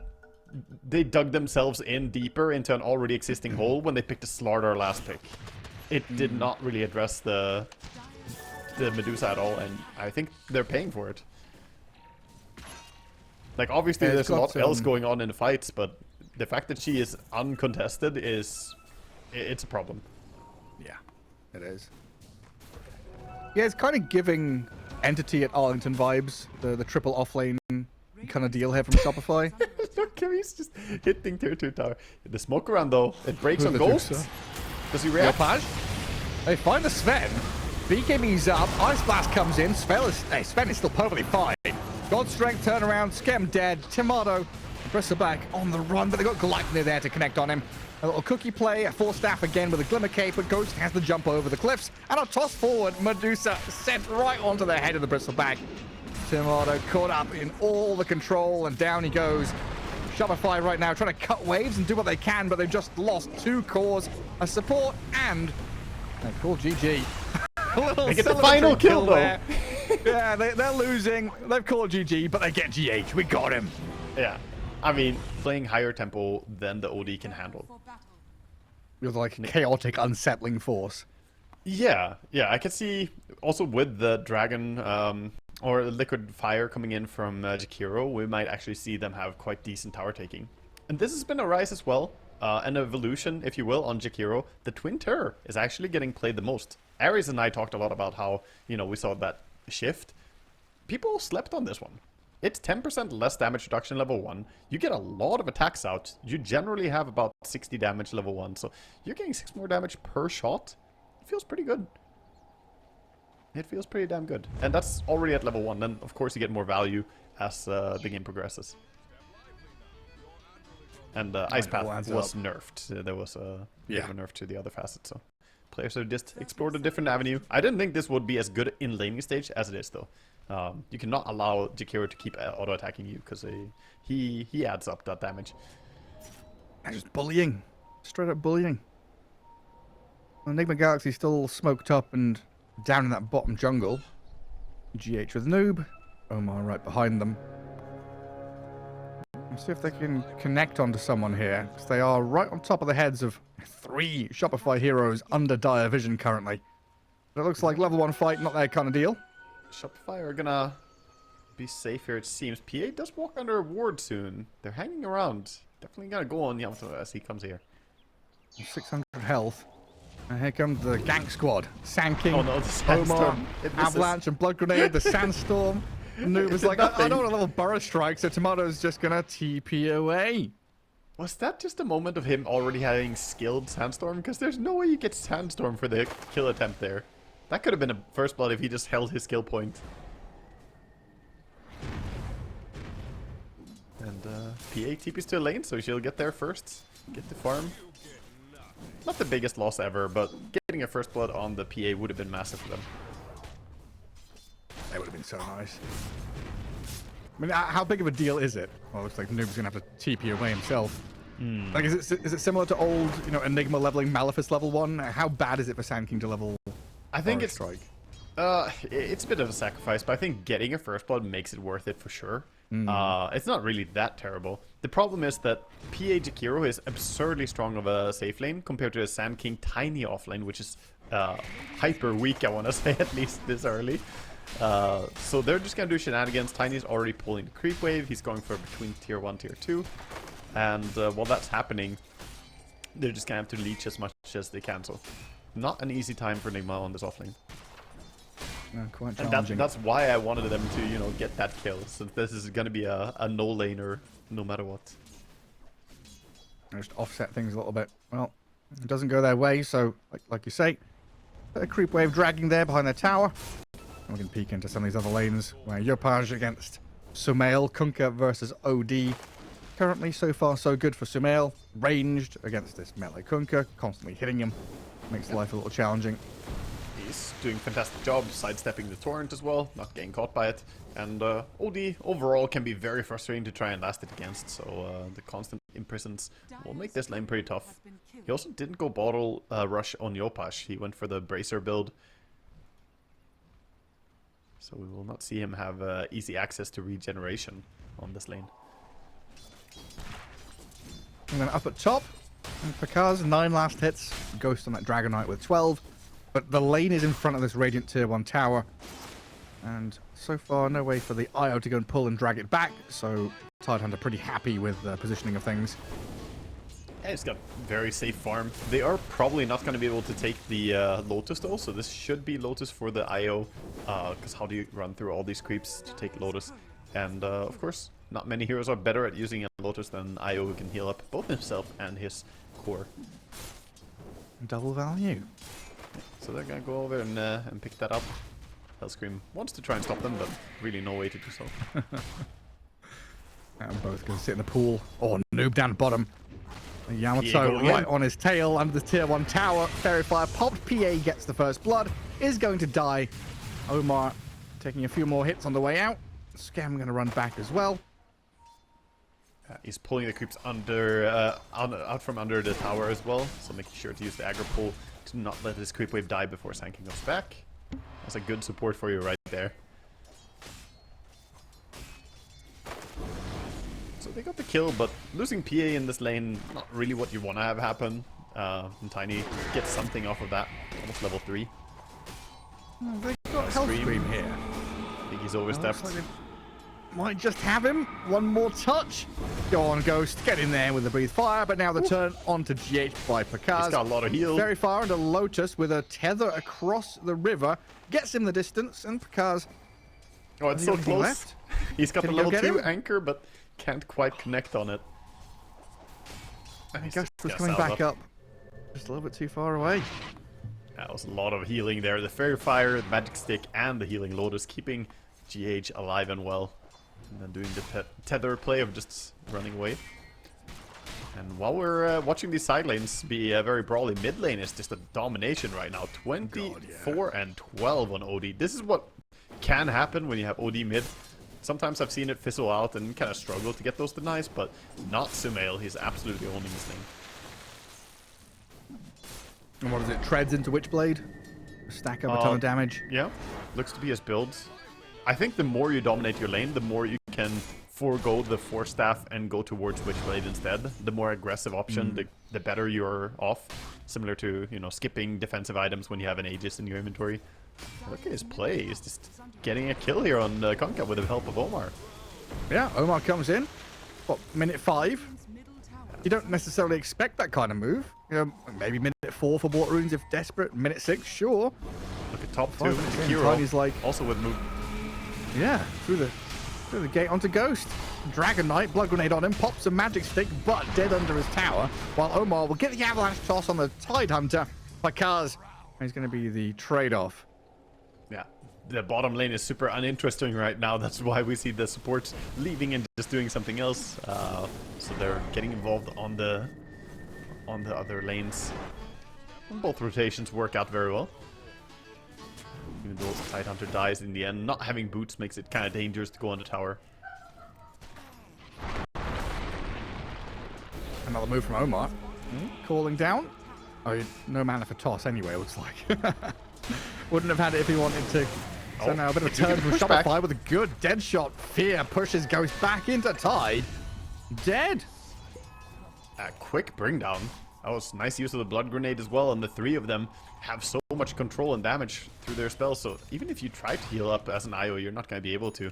They dug themselves in deeper into an already existing hole when they picked the Slardar last pick. It did not really address the Medusa at all, and I think they're paying for it. Like, obviously there's a lot else going on in the fights, but the fact that she is uncontested is... It's a problem. Yeah, it is. Yeah, it's kind of giving Entity at Arlington vibes, the triple offlane kind of deal here from Shopify. Look, he's just hitting tier 2 tower. The smoke around though, it breaks on ghosts. Does he react? They find the Sven. BKB's up, Ice Blast comes in, Sven is still perfectly fine. God Strength turnaround, Skem dead, Tomato, Bristleback on the run, but they got Gleipnir there to connect on him. A little cookie play, a full staff again with a Glimmer Cape, but Ghost has the jump over the cliffs, and a toss forward, Medusa sent right onto the head of the Bristleback. Tomato caught up in all the control, and down he goes. Shopify right now trying to cut waves and do what they can, but they've just lost 2 cores, a support, and they call GG. They get the final kill though. Yeah, they're losing. They've called GG, but they get GH. We got him. Yeah. I mean, playing higher tempo than the OD can handle. With like a chaotic, unsettling force. Yeah, I can see also with the dragon or the liquid fire coming in from Jakiro, we might actually see them have quite decent tower taking. And this has been a rise as well, an evolution, if you will, on Jakiro. The Twin Terror is actually getting played the most. Ares and I talked a lot about how, you know, we saw that shift. People slept on this one. It's 10% less damage reduction level 1. You get a lot of attacks out. You generally have about 60 damage level 1, so you're getting 6 more damage per shot. It feels pretty good. It feels pretty damn good. And that's already at level 1. Then, of course, you get more value as the game progresses. And Ice Path was nerfed. There was a bit of a nerf to the other facets, so players have just explored a different avenue. I didn't think this would be as good in laning stage as it is, though. You cannot allow Jakiro to keep auto-attacking you, because he adds up that damage. And just bullying. Straight up bullying. Nigma Galaxy still smoked up and down in that bottom jungle. GH with Noob. Omar right behind them. Let's see if they can connect onto someone here, because they are right on top of the heads of 3 Shopify heroes under dire vision currently. But it looks like level 1 fight, not their kind of deal. Shopify are gonna be safe here, it seems. PA does walk under a ward soon. They're hanging around. Definitely gonna go on Yamato as he comes here. 600 health. And here comes the gank squad. Sanking, oh no, the Sandstorm. Avalanche and Blood Grenade, the Sandstorm. Noob was like, I don't want a little Burrow Strike, so Tomato's just gonna TP away. Was that just a moment of him already having skilled Sandstorm? Because there's no way you get Sandstorm for the kill attempt there. That could have been a first blood if he just held his skill point. And PA TP's to a lane, so she'll get there first. Get the farm. Not the biggest loss ever, but getting a first blood on the PA would have been massive for them. That would have been so nice. I mean, how big of a deal is it? Well, it looks like Noob's gonna have to TP away himself. Like, is it similar to old, you know, Enigma leveling Malefice level 1? How bad is it for Sand King to level I think Forest Strike. it's a bit of a sacrifice, but I think getting a first blood makes it worth it for sure. It's not really that terrible. The problem is that PA Jakiro is absurdly strong of a safe lane compared to a Sand King Tiny offlane, which is hyper weak, I want to say, at least this early. So they're just going to do shenanigans. Tiny's already pulling the creep wave. He's going for between tier 1, tier 2. And while that's happening, they're just going to have to leech as much as they can. So not an easy time for Nigma on this offlane. Quite And challenging. that's why I wanted them to, you know, get that kill. So this is going to be a no laner no matter what. Just offset things a little bit. Well, it doesn't go their way, so like you say, a creep wave dragging there behind their tower. And we can peek into some of these other lanes where Yopaj against Sumail, Kunkka versus OD. Currently, so far, so good for Sumail. Ranged against this melee Kunkka, constantly hitting him. Makes life a little challenging. He's doing a fantastic job sidestepping the torrent as well, not getting caught by it. And OD overall can be very frustrating to try and last it against, so the constant imprisons will make this lane pretty tough. He also didn't go bottle rush on Yopaj, he went for the bracer build. So we will not see him have easy access to regeneration on this lane. And then up at top, Pakaz, 9 last hits. Ghost on that Dragon Knight with 12. But the lane is in front of this Radiant Tier 1 tower. And so far, no way for the IO to go and pull and drag it back. So Tidehunter pretty happy with the positioning of things. Yeah, he's got very safe farm. They are probably not going to be able to take the Lotus though, so this should be Lotus for the IO. Because how do you run through all these creeps to take Lotus? And of course, not many heroes are better at using a Lotus than IO, who can heal up both himself and his core. Double value. So they're gonna go over and pick that up. Hellscream wants to try and stop them, but really no way to do so. And both going to sit in the pool. Or noob down bottom. Yamato going right in. on his tail under the tier 1 tower. Fairy Fire popped. PA gets the first blood. Is going to die. Omar taking a few more hits on the way out. Scam going to run back as well. He's pulling the creeps under out from under the tower as well, so making sure to use the aggro pull to not let this creep wave die before Sand King goes back. That's a good support for you right there. So they got the kill, but losing PA in this lane, not really what you want to have happen. And Tiny gets something off of that, almost level 3. Oh, they got Hellscream here. I think he's overstepped. Looks like they might just have him. One more touch. Go on, Ghost. Get in there with the Breathe Fire. But now the turn onto GH by Pakaz. He's got a lot of heal. Very far into Lotus with a tether across the river. Gets him the distance. And Pakaz. Oh, it's so close. Left. He's got Can the he go level get 2 him? anchor, but can't quite connect on it. And Ghost was coming back up. Just a little bit too far away. That was a lot of healing there. The Fairy Fire, the Magic Stick, and the Healing Lotus keeping GH alive and well. And then doing the tether play of just running away. And while we're watching these side lanes be very brawly, mid lane is just a domination right now. 24 and 12 on OD. This is what can happen when you have OD mid. Sometimes I've seen it fizzle out and kind of struggle to get those denies, but not Sumail. He's absolutely owning this thing. And what is it? Treads into Witchblade. Stack up a ton of damage. Yeah, looks to be his build. I think the more you dominate your lane, the more you can forego the Force Staff and go towards Witchblade instead. The more aggressive option, the better you're off. Similar to, you know, skipping defensive items when you have an Aegis in your inventory. Look at his play. He's just getting a kill here on Kunkka with the help of Omar. Yeah, Omar comes in. What, minute 5? You don't necessarily expect that kind of move. Maybe minute 4 for Water Runes if desperate. Minute 6, sure. Look at top 2. 5 minutes in, Hero, Tiny's like, also with move. yeah, through the gate onto Ghost. Dragon Knight, Blood Grenade on him, pops a Magic Stick, but dead under his tower. While Omar will get the Avalanche Toss on the Tidehunter. Pakaz, he's going to be the trade-off. Yeah, the bottom lane is super uninteresting right now. That's why we see the supports leaving and just doing something else. So they're getting involved on the other lanes. And both rotations work out very well. Even though Tidehunter dies in the end, not having boots makes it kind of dangerous to go on the tower. Another move from Omar. Calling down. Oh, no mana for toss anyway, it looks like. Wouldn't have had it if he wanted to. So now a bit of a turn from Shopify with a good dead shot. Fear pushes Ghost back into Tide. Dead. A quick bring down. That was nice use of the blood grenade as well, and the three of them have so much control and damage through their spells, so even if you try to heal up as an IO, you're not going to be able to.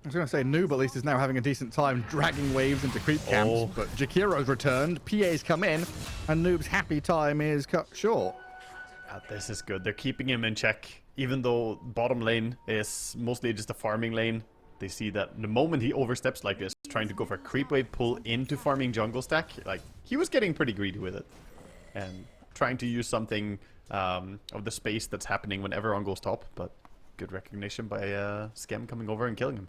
I was going to say Noob at least is now having a decent time dragging waves into creep camps, but Jakiro's returned, PA's come in, and Noob's happy time is cut short. This is good. They're keeping him in check, even though bottom lane is mostly just a farming lane. They see that the moment he oversteps like this, trying to go for a creep wave pull into farming jungle stack, like, he was getting pretty greedy with it. And trying to use something of the space that's happening when everyone goes top, but good recognition by Skem coming over and killing him.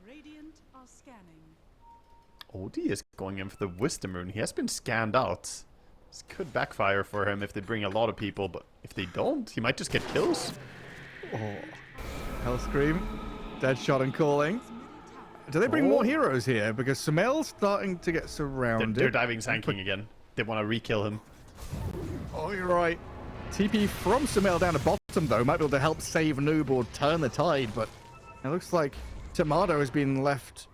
OD is going in for the Wisdom Rune. He has been scanned out. This could backfire for him if they bring a lot of people, but if they don't, he might just get kills. Oh, Hellscream, dead shot and calling. Do they bring more heroes here? Because Sumail's starting to get surrounded. They're diving Sanking again. They want to re-kill him. Oh, you're right. TP from Sumail down to bottom, though, might be able to help save Noob or turn the tide, but it looks like Tomato has been left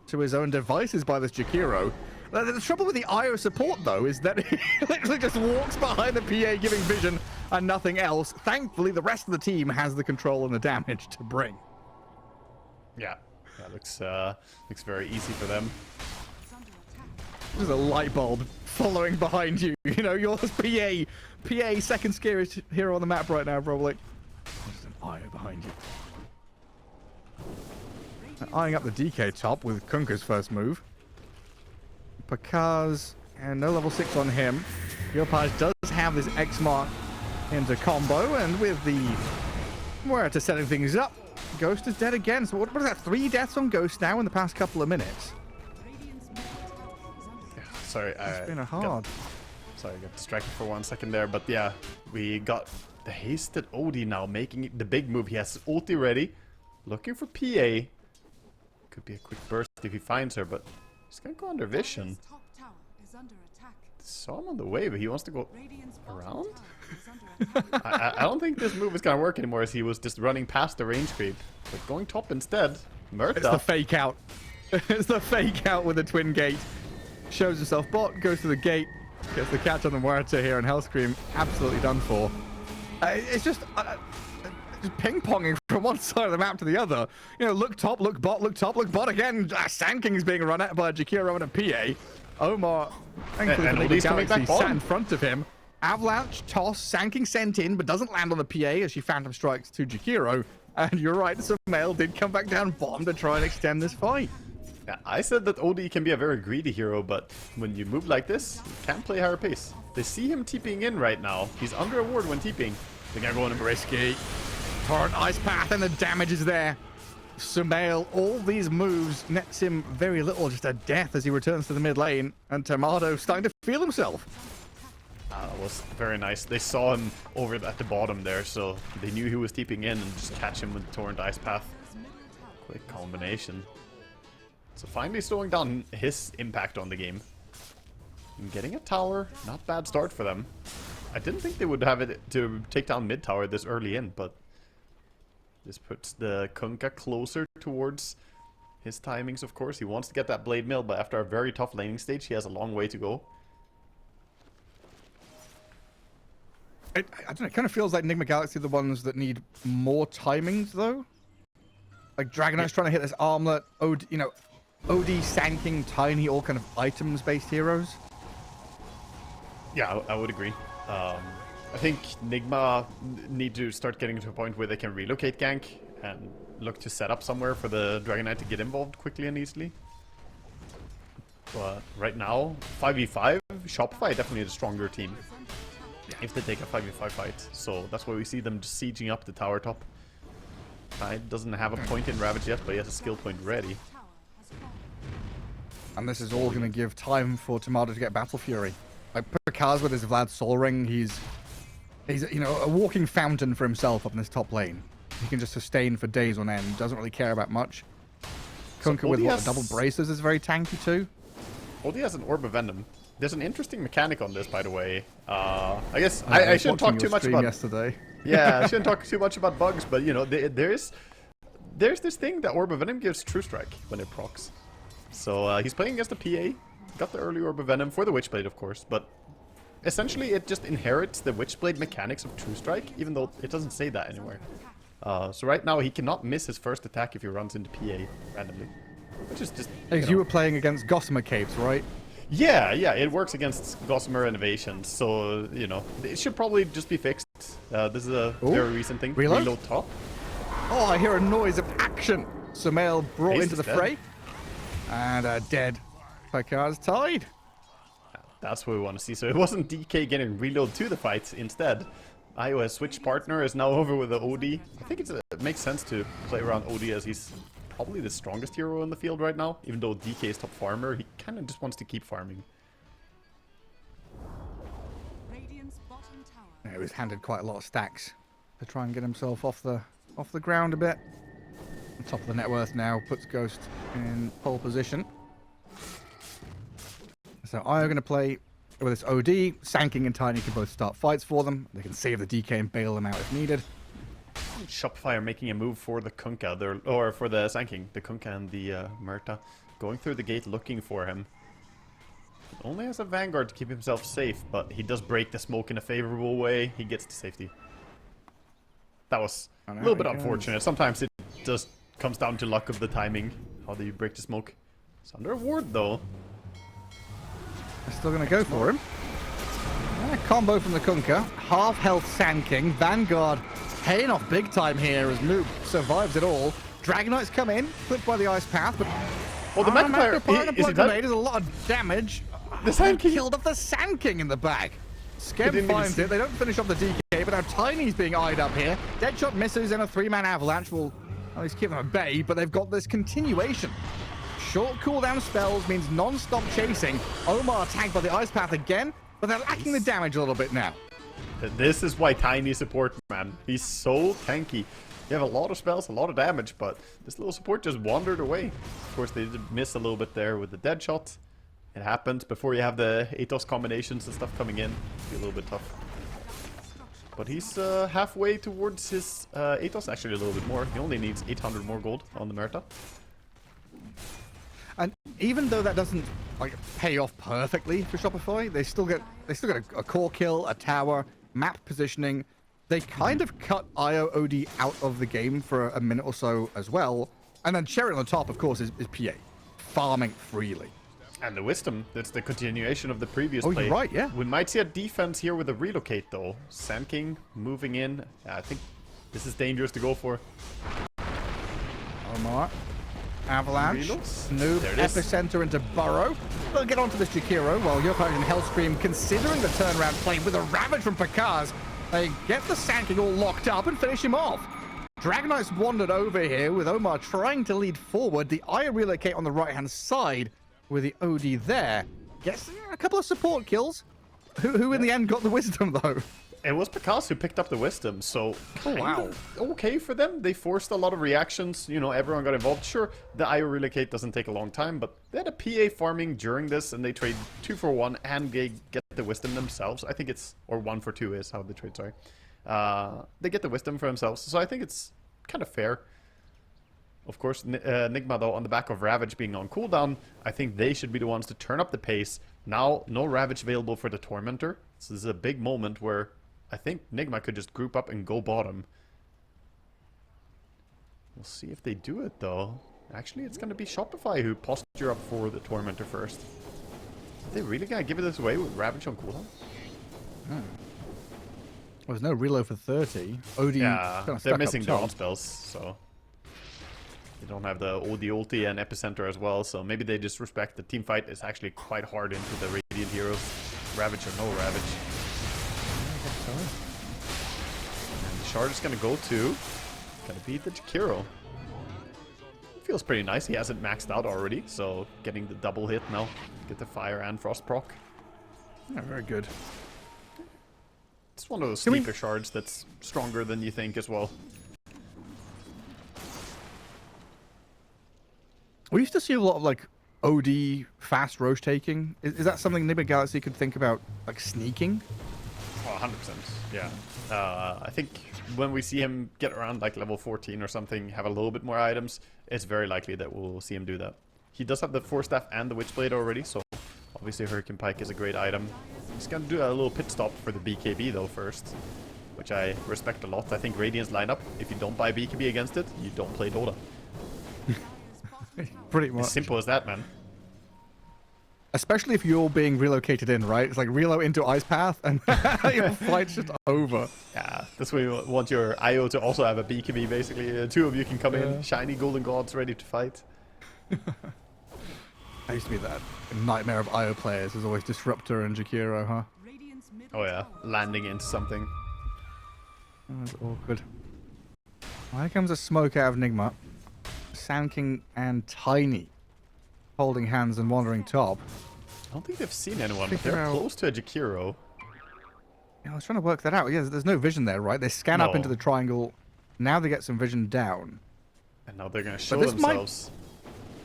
to his own devices by this Jakiro. The trouble with the IO support, though, is that he literally just walks behind the PA giving vision and nothing else. Thankfully, the rest of the team has the control and the damage to bring. Yeah, that looks very easy for them. There's a light bulb following behind you. You know, you're PA, second scariest hero on the map right now, probably. There's an IO behind you. Eyeing up the DK top with Kunka's first move. Pakaz, and no level 6 on him. Yopaj does have this X mark into combo, and with the Muerta setting things up, Ghost is dead again. So what is that? 3 deaths on Ghost now in the past couple of minutes. Sorry, it's been a hard. Sorry, I got distracted for 1 second there, but yeah, we got the hasted OD now making the big move. He has his ulti ready, looking for PA. Could be a quick burst if he finds her, but he's gonna go under vision. Saw him on the way, but he wants to go around? I don't think this move is gonna work anymore, as he was just running past the range creep. But going top instead, Murta. It's the fake out. It's the fake out with the twin gate. Shows himself bot, goes to the gate, gets the catch on the Muerta here, and Hellscream absolutely done for. It's just ping-ponging from one side of the map to the other. You know, look top, look bot, look top, look bot again. Sand King is being run at by Jakiro and a PA. Omar, thankfully for Nigma Galaxy, sat in front of him. Avalanche, toss, Sand King sent in, but doesn't land on the PA as she phantom strikes to Jakiro. And you're right, Sumail did come back down bottom to try and extend this fight. Yeah, I said that OD can be a very greedy hero, but when you move like this, you can't play higher pace. They see him TPing in right now. He's under a ward when TPing. They're gonna go in and risky. Torrent Ice Path, and the damage is there. Sumail, all these moves nets him very little, just a death as he returns to the mid lane, and Tomato starting to feel himself. That was very nice. They saw him over at the bottom there, so they knew he was TPing in and just catch him with Torrent Ice Path. Quick combination. So finally slowing down his impact on the game. And getting a tower, not bad start for them. I didn't think they would have it to take down mid tower this early in, but this puts the Kunkka closer towards his timings, of course. He wants to get that Blade Mill, but after a very tough laning stage, he has a long way to go. I don't know, it kind of feels like Nigma Galaxy are the ones that need more timings, though. Like Dragonite's trying to hit this armlet, OD, you know, OD, Sand King, Tiny, all kind of items-based heroes. Yeah, I would agree. I think Nigma need to start getting to a point where they can relocate gank and look to set up somewhere for the Dragonite to get involved quickly and easily. But right now, 5v5, Shopify definitely the stronger team if they take a 5v5 fight. So that's why we see them just sieging up the tower top. Tide doesn't have a point in Ravage yet, but he has a skill point ready. And this is all going to give time for Tomato to get Battle Fury. Like Pakaz with his Vlad Soul Ring, he's you know, a walking fountain for himself up in this top lane. He can just sustain for days on end. Doesn't really care about much. Kunkka with what, double braces is very tanky too. OD has an Orb of Venom, There's an interesting mechanic on this, by the way. I guess I shouldn't talk too much about yesterday. Yeah, I shouldn't talk too much about bugs, but you know, there's this thing that Orb of Venom gives True Strike when it procs. So he's playing against the PA, got the early Orb of Venom for the Witchblade, of course, but essentially it just inherits the Witchblade mechanics of True Strike, even though it doesn't say that anywhere. So right now he cannot miss his first attack if he runs into PA randomly, which is just. You were playing against Gossamer Capes, right? Yeah, it works against Gossamer Innovations, so, you know, it should probably just be fixed. This is a very recent thing. Reload top. Oh, I hear a noise of action. Sumail brought into the fray. And dead. Pakar's tied. That's what we want to see. So it wasn't DK getting reload to the fight. Instead, iOS switch partner is now over with the OD. I think it makes sense to play around OD as he's probably the strongest hero in the field right now. Even though DK is top farmer, he kind of just wants to keep farming. Yeah, he was handed quite a lot of stacks to try and get himself off the ground a bit. On top of the net worth now puts Ghost in pole position. So I'm going to play with this OD. Sanking and Tiny can both start fights for them. They can save the DK and bail them out if needed. Shopify are making a move for the Kunkka, or for the Sanking, the Kunkka and the Murta. Going through the gate looking for him. Only has a Vanguard to keep himself safe, but he does break the smoke in a favorable way. He gets to safety. That was a little bit unfortunate. Sometimes it just comes down to luck of the timing. How do you break the smoke? It's under a ward though. They're still going to go for him. And a combo from the Kunkka. Half health Sand King. Vanguard paying off big time here as Noob survives it all. Dragonites come in, clipped by the ice path, but well, the Magpie is he dead? Does a lot of damage. The Sand King killed off the Sand King in the back. Skem finds it. They don't finish off the DK, but now Tiny's being eyed up here. Deadshot misses and a 3-man avalanche will at least keep them at bay, but they've got this continuation. Short cooldown spells means non-stop chasing. Omar tagged by the ice path again, but they're lacking the damage a little bit now. This is why Tiny support, man. He's so tanky. You have a lot of spells, a lot of damage, but this little support just wandered away. Of course, they did miss a little bit there with the dead shot. It happens before you have the Atos combinations and stuff coming in. It'll be a little bit tough. But he's halfway towards his Atos, actually a little bit more. He only needs 800 more gold on the Murta. And even though that doesn't like pay off perfectly for Shopify, they still get a core kill, a tower, map positioning. They kind of cut IOOD out of the game for a minute or so as well. And then cherry on the top, of course, is PA. Farming freely. And the Wisdom, that's the continuation of the previous play. Oh, you're right, yeah. We might see a defense here with a relocate, though. Sand King moving in. I think this is dangerous to go for. Omar. Avalanche. Noob. There it is. Epicenter into Burrow. They'll get onto this Jakiro while Yoko and Hellscream, considering the turnaround play with a Ravage from Pakaz, they get the Sand King all locked up and finish him off. Dragonites wandered over here with Omar trying to lead forward. The Eye relocate on the right-hand side with the OD there. Gets a couple of support kills. Who in the end got the Wisdom, though? It was Picasso who picked up the Wisdom, so okay for them. They forced a lot of reactions. You know, everyone got involved. Sure, the IO relocate doesn't take a long time, but they had a PA farming during this, and they trade 2 for 1, and they get the Wisdom themselves. I think it's, or 1 for 2 is how they trade, sorry. They get the Wisdom for themselves, so I think it's kind of fair. Of course, Nigma, though, on the back of Ravage being on cooldown, I think they should be the ones to turn up the pace. Now, no Ravage available for the Tormentor. This is a big moment where I think Nigma could just group up and go bottom. We'll see if they do it, though. Actually, it's going to be Shopify who posture up for the Tormentor first. Are they really going to give it this away with Ravage on cooldown? Well, there's no reload for 30. OD yeah, kind of they're missing their own spells, so... They don't have the OD ulti and Epicenter as well, so maybe they just respect the team fight is actually quite hard into the Radiant heroes. Ravage or no Ravage. And the shard is gonna go to... Gonna beat the Jakiro. Feels pretty nice, he hasn't maxed out already, so getting the double hit now. Get the fire and frost proc. Yeah, very good. It's one of those sleeper shards that's stronger than you think as well. We used to see a lot of, like, OD fast roche taking? Is that something Nigma Galaxy could think about, like sneaking? Oh, 100%. Yeah. I think when we see him get around like level 14 or something, have a little bit more items, it's very likely that we'll see him do that. He does have the Force Staff and the Witchblade already, so obviously Hurricane Pike is a great item. He's gonna do a little pit stop for the BKB though first, which I respect a lot. I think Radiant's lineup, if you don't buy BKB against it, you don't play Dota. Pretty much. As simple as that, man. Especially if you're being relocated in, right? It's like relo into Ice Path and your fight's just over. Yeah, that's why you want your IO to also have a BKB, basically. Two of you can come in, shiny golden gods ready to fight. I used to be that nightmare of IO players. There's always Disruptor and Jakiro, huh? Oh yeah, landing into something. Oh, that's awkward. Well, here comes a smoke out of Nigma. Sand King and Tiny holding hands and wandering top. I don't think they've seen anyone, but they're close to a Jakiro. Yeah, I was trying to work that out. Yeah, there's no vision there, right? They scan up into the triangle. Now they get some vision down. And now they're going to show themselves.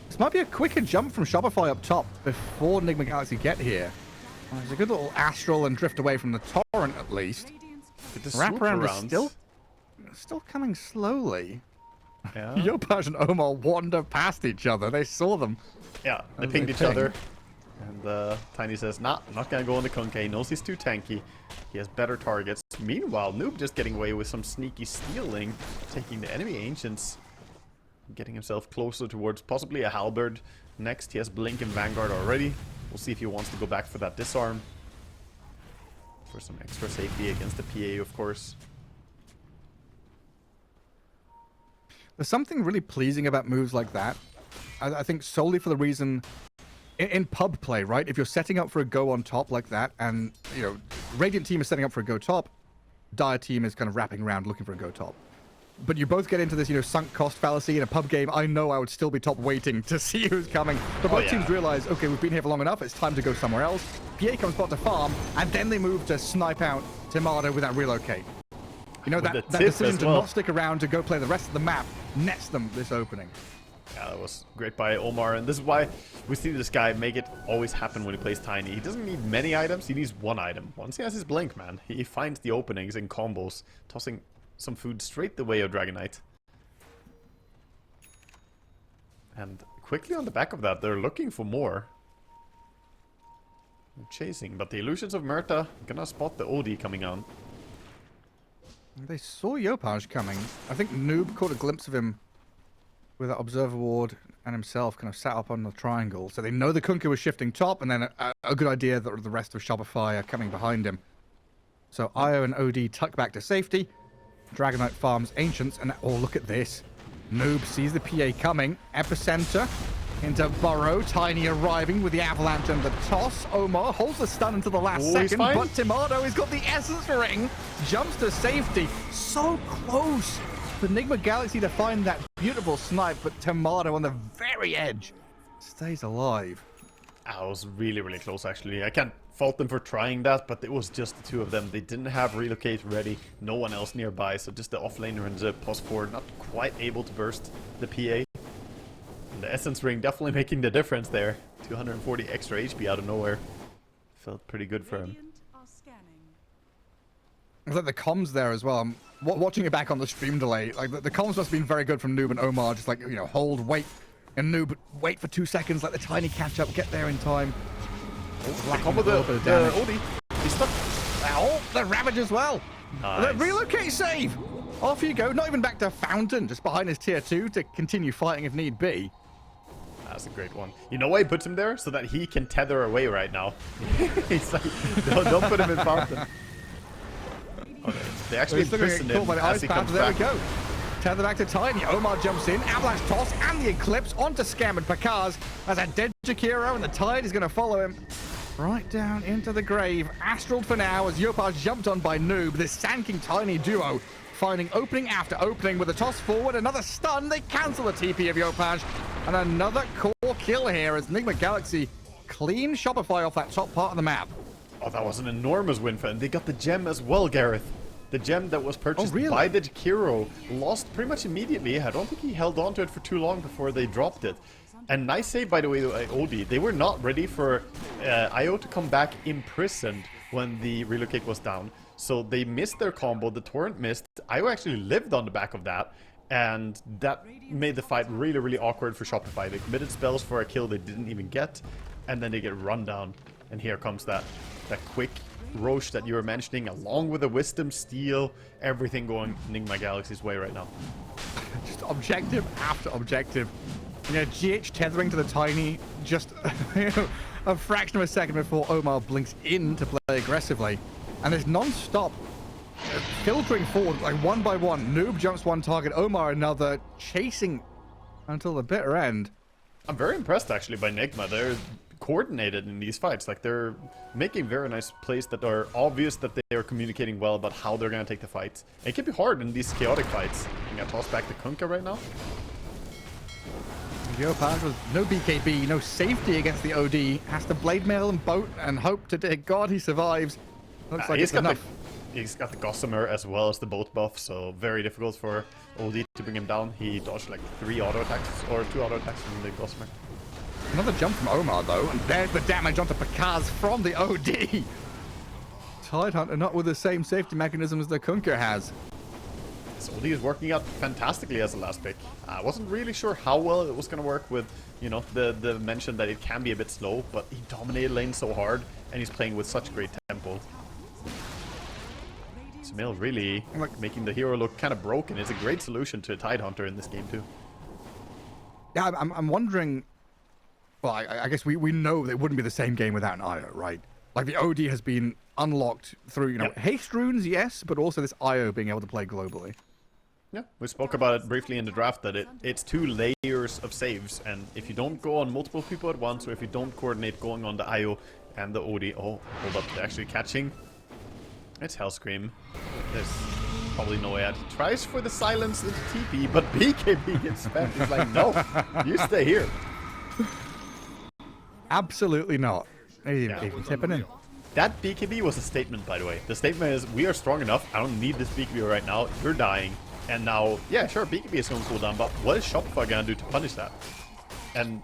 This might be a quicker jump from Shopify up top before Nigma Galaxy get here. Well, there's a good little astral and drift away from the torrent at least. Wraparound is still coming slowly. Yeah. Yopaj and Omar wander past each other. They saw them. Yeah, they pinged each other. And Tiny says, nah, I'm not going to go on the Kunkka. He knows he's too tanky. He has better targets. Meanwhile, Noob just getting away with some sneaky stealing, taking the enemy Ancients, getting himself closer towards possibly a Halberd. Next, he has Blink and Vanguard already. We'll see if he wants to go back for that disarm. For some extra safety against the PA, of course. There's something really pleasing about moves like that. I think solely for the reason in pub play, right? If you're setting up for a go on top like that, and you know, Radiant team is setting up for a go top, Dire team is kind of wrapping around looking for a go top. But you both get into this, you know, sunk cost fallacy in a pub game. I know I would still be top waiting to see who's coming. But both teams realize, okay, we've been here for long enough. It's time to go somewhere else. PA comes back to farm, and then they move to snipe out Timado with that relocate. You know, that decision to not stick around to go play the rest of the map nets them this opening. Yeah, that was great by Omar, and this is why we see this guy make it always happen when he plays Tiny. He doesn't need many items, he needs one item. Once he has his Blink, man, he finds the openings in combos, tossing some food straight the way of Dragonite. And quickly on the back of that, they're looking for more. They're chasing, but the Illusions of Murta gonna spot the OD coming on. They saw Yopaj coming. I think Noob caught a glimpse of him with that Observer Ward and himself kind of sat up on the triangle. So they know the Kunkka was shifting top, and then a good idea that the rest of Shopify are coming behind him. So Io and OD tuck back to safety. Dragonite farms Ancients, and oh, look at this. Noob sees the PA coming. Epicenter into Burrow. Tiny arriving with the Avalanche and the toss. Omar holds the stun until the last second, but Timado has got the Essence Ring. Jumps to safety. So close for Nigma Galaxy to find that beautiful snipe, but Timado on the very edge stays alive. That was really, really close, actually. I can't fault them for trying that, but it was just the two of them. They didn't have relocate ready, no one else nearby, so just the offlaner and the +4 not quite able to burst the PA. And the Essence Ring definitely making the difference there. 240 extra HP out of nowhere. Felt pretty good for him. It's like the comms there as well. I'm watching it back on the stream delay. Like the comms must have been very good from Noob and Omar. Just like, you know, hold, wait, and Noob wait for 2 seconds. Let the Tiny catch up, get there in time. The combo the OD. He's stuck. Oh, the Ravage as well. Nice. The relocate save. Off you go. Not even back to Fountain. Just behind his tier 2 to continue fighting if need be. That's a great one. You know why I put him there? So that he can tether away right now. He's like, don't put him in Fountain. Okay, they actually imprisoned him as he comes back. There we go. Tether back to Tiny. Omar jumps in. Avalanche toss and the Eclipse onto Scam and Pakaz as a dead Jakiro, and the Tide is going to follow him right down into the grave. Astral for now as Yopaj jumped on by Noob. This Sand King Tiny duo finding opening after opening with a toss forward. Another stun. They cancel the TP of Yopaj. And another core kill here as Nigma Galaxy clean Shopify off that top part of the map. Oh, that was an enormous win for them. They got the gem as well, Gareth. The gem that was purchased by the Jakiro lost pretty much immediately. I don't think he held on to it for too long before they dropped it. And nice save, by the way, OD. They were not ready for IO to come back imprisoned when the reload kick was down. So they missed their combo, the torrent missed. IO actually lived on the back of that. And that made the fight really, really awkward for Shopify. They committed spells for a kill they didn't even get. And then they get run down. And here comes that quick Roche that you were mentioning, along with the Wisdom Steal. Everything going Nigma Galaxy's way right now. Just objective after objective. You know, GH tethering to the Tiny just a fraction of a second before Omar blinks in to play aggressively. And there's non-stop filtering forward, like one by one. Noob jumps one target, Omar another, chasing until the bitter end. I'm very impressed actually by Nigma. They're coordinated in these fights. Like, they're making very nice plays that are obvious that they are communicating well about how they're going to take the fights. It can be hard in these chaotic fights. You got tossed back to Kunkka right now. Geopard with no BKB, no safety against the OD. Has to blade mail and boat and hope to dear God he survives. Looks like it's enough. He's got the Gossamer as well as the boat buff, so very difficult for OD to bring him down. He dodged like 3 auto attacks, or 2 auto attacks from the Gossamer. Another jump from Omar though, and there's the damage onto Pakaz from the OD. Tidehunter not with the same safety mechanism as the Kunkka has. So OD is working out fantastically as the last pick. I wasn't really sure how well it was going to work with, you know, the mention that it can be a bit slow, but he dominated lane so hard, and he's playing with such great tempo. Sumail really making the hero look kind of broken. It's a great solution to a Tidehunter in this game too. Yeah, I'm wondering. Well, I guess we know that it wouldn't be the same game without an IO, right? Like, the OD has been unlocked through, you know, haste runes, yes, but also this IO being able to play globally. Yeah, we spoke about it briefly in the draft that it's 2 layers of saves, and if you don't go on multiple people at once, or if you don't coordinate going on the IO and the OD, oh, hold up, they're actually catching. It's Hellscream. There's probably no way out. He tries for the silence into TP, but BKB gets spent. He's like, no, you stay here. Absolutely not. Even tipping in. That BKB was a statement, by the way. The statement is, we are strong enough. I don't need this BKB right now. You're dying. And now, yeah, sure, BKB is going to cool down, but what is Shopify going to do to punish that? And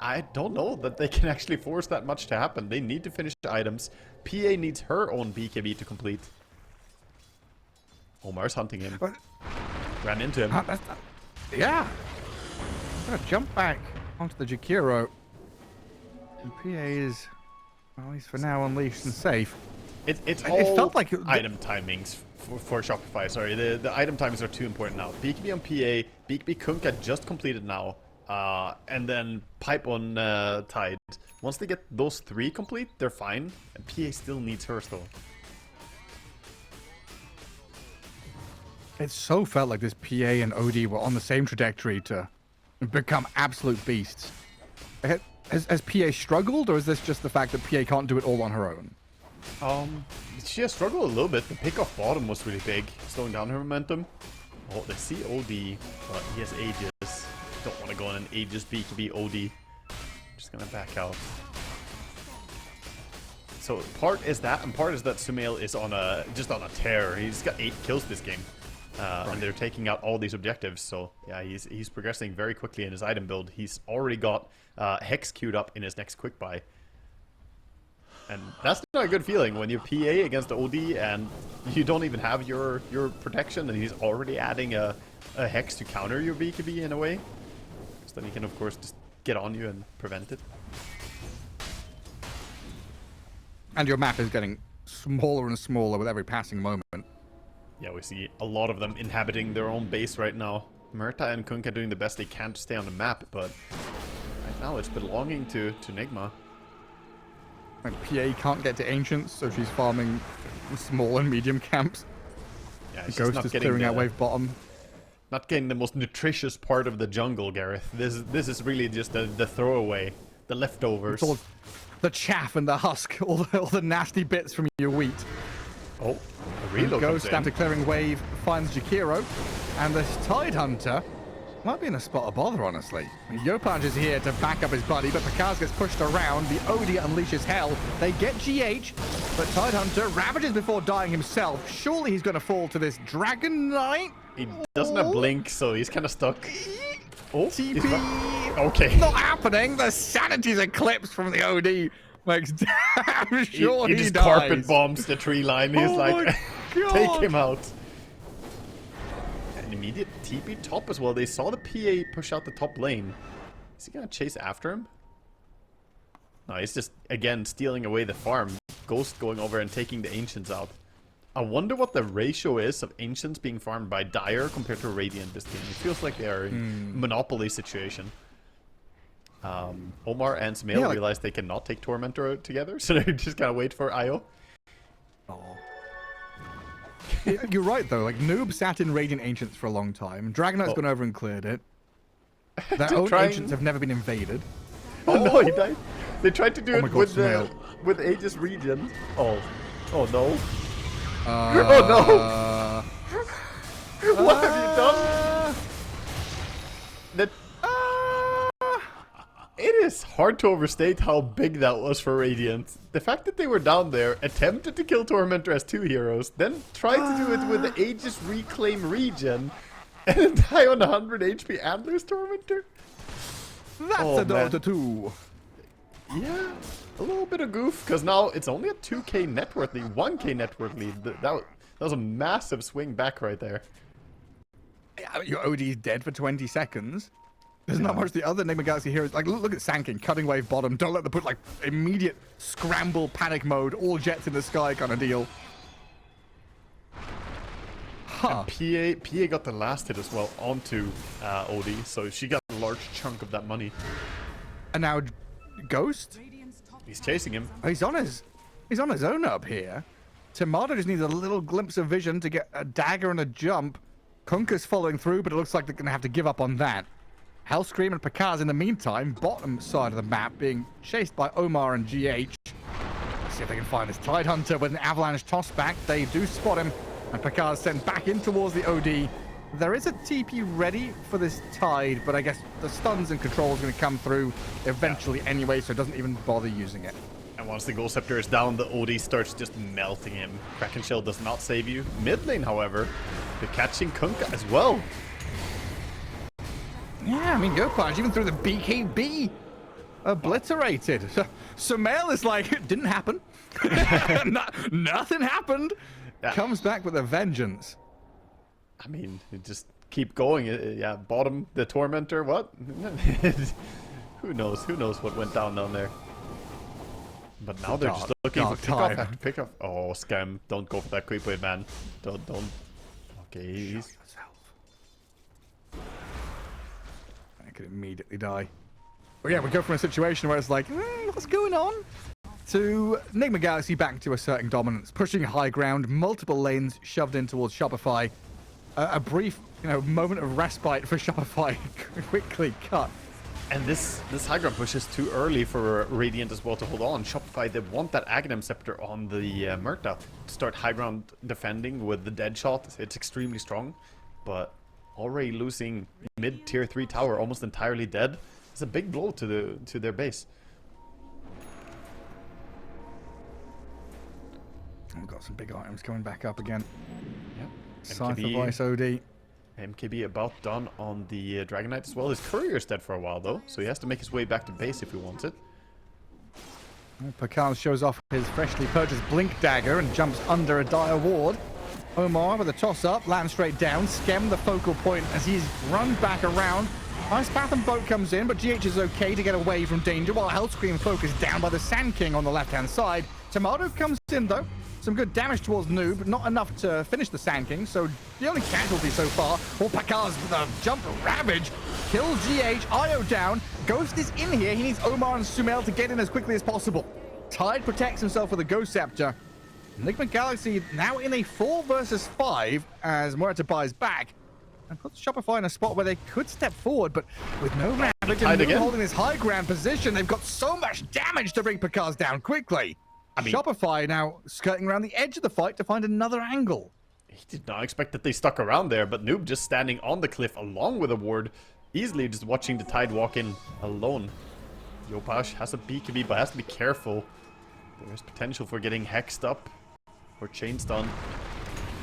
I don't know that they can actually force that much to happen. They need to finish the items. PA needs her own BKB to complete. Omar's hunting him. What? Ran into him. Yeah. Gonna jump back onto the Jakiro. And PA is, well, at least for now, unleashed and safe. It felt like item timings for Shopify. Sorry, the item timings are too important now. BKB on PA, BKB Kunkka just completed now, and then Pipe on Tide. Once they get those 3 complete, they're fine. And PA still needs hers though. It so felt like this PA and OD were on the same trajectory to become absolute beasts. Has PA struggled, or is this just the fact that PA can't do it all on her own? She has struggled a little bit. The pick off bottom was really big, slowing down her momentum. Oh, they see OD, but he has Aegis. Don't want to go on an Aegis BKB OD. Just gonna back out. So part is that, and part is that Sumail is just on a tear. He's got 8 kills this game. And they're taking out all these objectives, so yeah, he's progressing very quickly in his item build. He's already got Hex queued up in his next quick buy. And that's not a good feeling when you're PA against the OD and you don't even have your protection, and he's already adding a Hex to counter your BKB in a way. So then he can, of course, just get on you and prevent it. And your map is getting smaller and smaller with every passing moment. Yeah, we see a lot of them inhabiting their own base right now. Murta and Kunkka doing the best they can to stay on the map, but right now it's belonging to Nigma. Like, PA can't get to Ancients, so she's farming small and medium camps. Yeah, the Ghost is clearing out wave bottom. Not getting the most nutritious part of the jungle, Gareth. This is really just the throwaway, the leftovers. It's all the chaff and the husk, all the nasty bits from your wheat. Oh, a reload Ghost after clearing wave finds Jakiro, and this Tidehunter might be in a spot of bother, honestly. Yopaj is here to back up his buddy, but Pakaz gets pushed around. The OD unleashes hell. They get GH, but Tidehunter ravages before dying himself. Surely he's going to fall to this Dragon Knight. He doesn't have Blink, so he's kind of stuck. Oh, TP. Okay. Not happening. The sanity's eclipsed from the OD. Makes damn sure he he just dies. carpet bombs the tree line. He's Oh like, my take God. him out. An immediate TP top as well. They saw the PA push out the top lane. Is he gonna chase after him? No, he's just, again, stealing away the farm. Ghost going over and taking the Ancients out. I wonder what the ratio is of Ancients being farmed by Dire compared to Radiant this game. It feels like they are in Monopoly situation. Omar and Smail realize they cannot take Tormentor together, so they just gotta wait for IO. Oh. You're right, though. Like, Noob sat in Radiant Ancients for a long time. Dragonite's gone over and cleared it. Their own Ancients have never been invaded. Oh no, he died. They tried to do it God, with Aegis Regen. Oh no. Oh no. What have you done? That. It is hard to overstate how big that was for Radiant. The fact that they were down there, attempted to kill Tormentor as 2 heroes, then tried to do it with the Aegis Reclaim Regen, and then die on 100 HP and lose Tormentor? That's a Dota2. Yeah, a little bit of goof, because now it's only a 2k net worth lead, 1k net worth lead. That was a massive swing back right there. Your OD's dead for 20 seconds. There's not much the other Nigma Galaxy heroes. Like, look at Sand King, cutting wave bottom. Don't let them put, like, immediate scramble, panic mode, all jets in the sky kind of deal. Huh. And PA got the last hit as well onto OD, so she got a large chunk of that money. And now, Ghost? He's chasing him. Oh, he's on his own up here. Tomato just needs a little glimpse of vision to get a dagger and a jump. Kunka's following through, but it looks like they're going to have to give up on that. Hellscream and Pakaz in the meantime, bottom side of the map, being chased by Omar and GH. Let's see if they can find this Tidehunter with an avalanche toss back. They do spot him, and Pakaz sent back in towards the OD. There is a TP ready for this Tide, but I guess the stuns and controls are going to come through eventually anyway, so it doesn't even bother using it. And once the Ghost Scepter is down, the OD starts just melting him. Kraken Shell does not save you. Mid lane, however, they're catching Kunkka as well. Yeah, I mean, go punch, even through the BKB. Obliterated. So Mail is like, it didn't happen. Nothing happened. Yeah. Comes back with a vengeance. I mean, you just keep going. Yeah, bottom, the Tormentor, what? Who knows? Who knows what went down there? But now they're just looking for pick-off after pick-off. Oh, Scam. Don't go for that creep wave, man. Don't. Okay, he's... I could immediately die. But yeah, we go from a situation where it's like, what's going on? To Nigma Galaxy back to asserting dominance, pushing high ground, multiple lanes shoved in towards Shopify. A brief, moment of respite for Shopify quickly cut. And this high ground push is too early for Radiant as well to hold on. Shopify, they want that Aghanim Scepter on the Murta to start high ground defending with the dead shot. It's extremely strong, but already losing mid tier 3 tower, almost entirely dead. It's a big blow to their base. We've got some big items coming back up again. Yep. Scythe of Ice OD. MKB about done on the Dragonite as well. His courier's dead for a while though, so he has to make his way back to base if he wants it. Pakaz shows off his freshly purchased Blink Dagger and jumps under a dire ward. Omar with a toss-up, lands straight down, skem the focal point as he's run back around. Ice Path and Boat comes in, but GH is okay to get away from danger while Hellscream focused down by the Sand King on the left-hand side. Tomato comes in though. Some good damage towards Noob, not enough to finish the Sand King, so the only casualty so far, Pakaz with a jump ravage, kills GH, IO down, Ghost is in here, he needs Omar and Sumail to get in as quickly as possible. Tide protects himself with a Ghost Scepter. Nigma Galaxy now in a 4 versus 5 as Morata buys back and puts Shopify in a spot where they could step forward, but with no ravage and Noob holding this high ground position, they've got so much damage to bring Pakaz down quickly. I mean, Shopify now skirting around the edge of the fight to find another angle. He did not expect that they stuck around there, but Noob just standing on the cliff along with a ward, easily just watching the Tide walk in alone. Yopash has a BKB, but has to be careful. There's potential for getting hexed up or chain stun.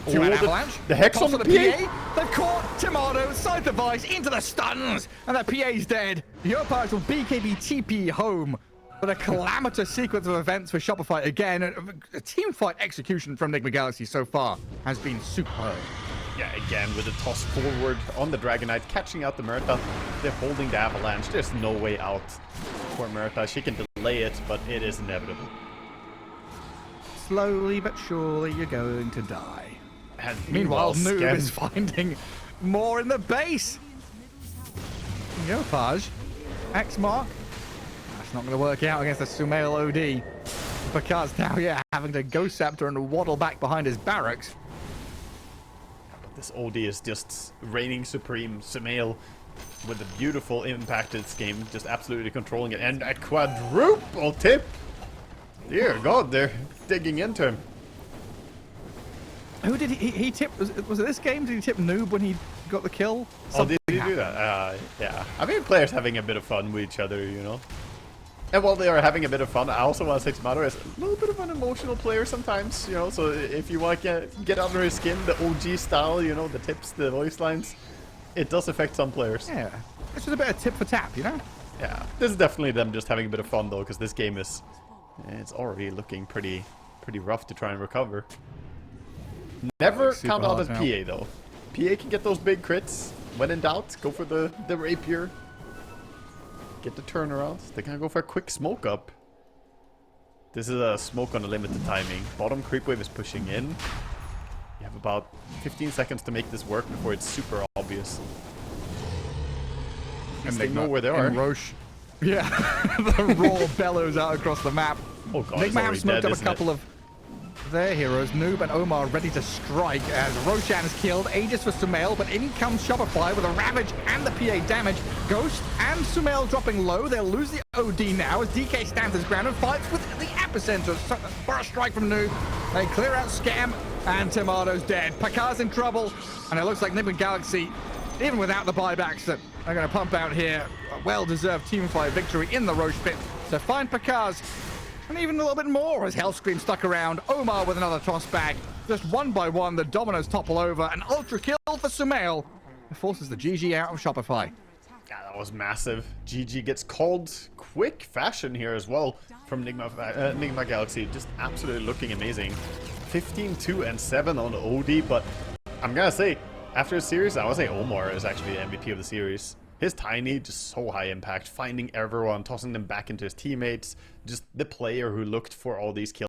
Two-man Oh, avalanche. the Hex Toss on of the PA. They've caught Tomato, side the vice, into the stuns, and that PA's dead. Yopaj will BKB TP home. But a calamitous sequence of events for Shopify again. A team fight execution from Nigma Galaxy so far has been superb. Yeah, again with the toss forward on the Dragonite, catching out the Murta. They're holding the Avalanche. There's no way out for Murta. She can delay it, but it is inevitable. Slowly but surely, you're going to die. And Meanwhile, Noob Skem- is finding more in the base. Yopaj, X mark. That's not going to work out against the Sumail OD. Because now, yeah, having to Ghost Scepter and waddle back behind his barracks. But this OD is just reigning supreme. Sumail with a beautiful impact in this game, just absolutely controlling it. And a quadruple tip! Dear God, they're digging into him. Who did he tip? Was it this game? Did he tip Noob when he got the kill? Oh, did he do that? Yeah. I mean, players having a bit of fun with each other, you know. And while they are having a bit of fun, I also want to say Tomato is a little bit of an emotional player sometimes, you know. So if you want to get under his skin, the OG style, you know, the tips, the voice lines, it does affect some players. Yeah, it's just a bit of tip for tap, you know. Yeah, this is definitely them just having a bit of fun though, because this game is, it's already looking pretty rough to try and recover. Never count out as PA though. PA can get those big crits. When in doubt, go for the rapier. Get the turnaround. They're gonna go for a quick smoke up. This is a smoke on a limited timing. Bottom creep wave is pushing in. You have about 15 seconds to make this work before it's super obvious. And they know where they are. Roche. Yeah, the raw bellows out across the map. Oh God, Nigma have smoked up a couple of their heroes. Noob and Omar ready to strike as Roshan is killed. Aegis for Sumail, but in comes Shopify with a Ravage and the PA damage. Ghost and Sumail dropping low. They'll lose the OD now as DK stands his ground and fights with the epicenter for a strike from Noob. They clear out Scam and Tomato's dead. Pakar's in trouble, and it looks like Nigma Galaxy, even without the buybacks that are going to pump out here, a well-deserved team fight victory in the Roche pit. So find Pakar's. And even a little bit more as Hellscream stuck around. Omar with another toss back. Just one by one, the dominoes topple over. An ultra kill for Sumail. It forces the GG out of Shopify. Yeah, that was massive. GG gets called quick fashion here as well from Nigma Galaxy. Just absolutely looking amazing. 15-2 and 7 on the OD, but I'm gonna say, after the series, I would say Omar is actually the MVP of the series. His tiny, just so high impact, finding everyone, tossing them back into his teammates. Just the player who looked for all these kills.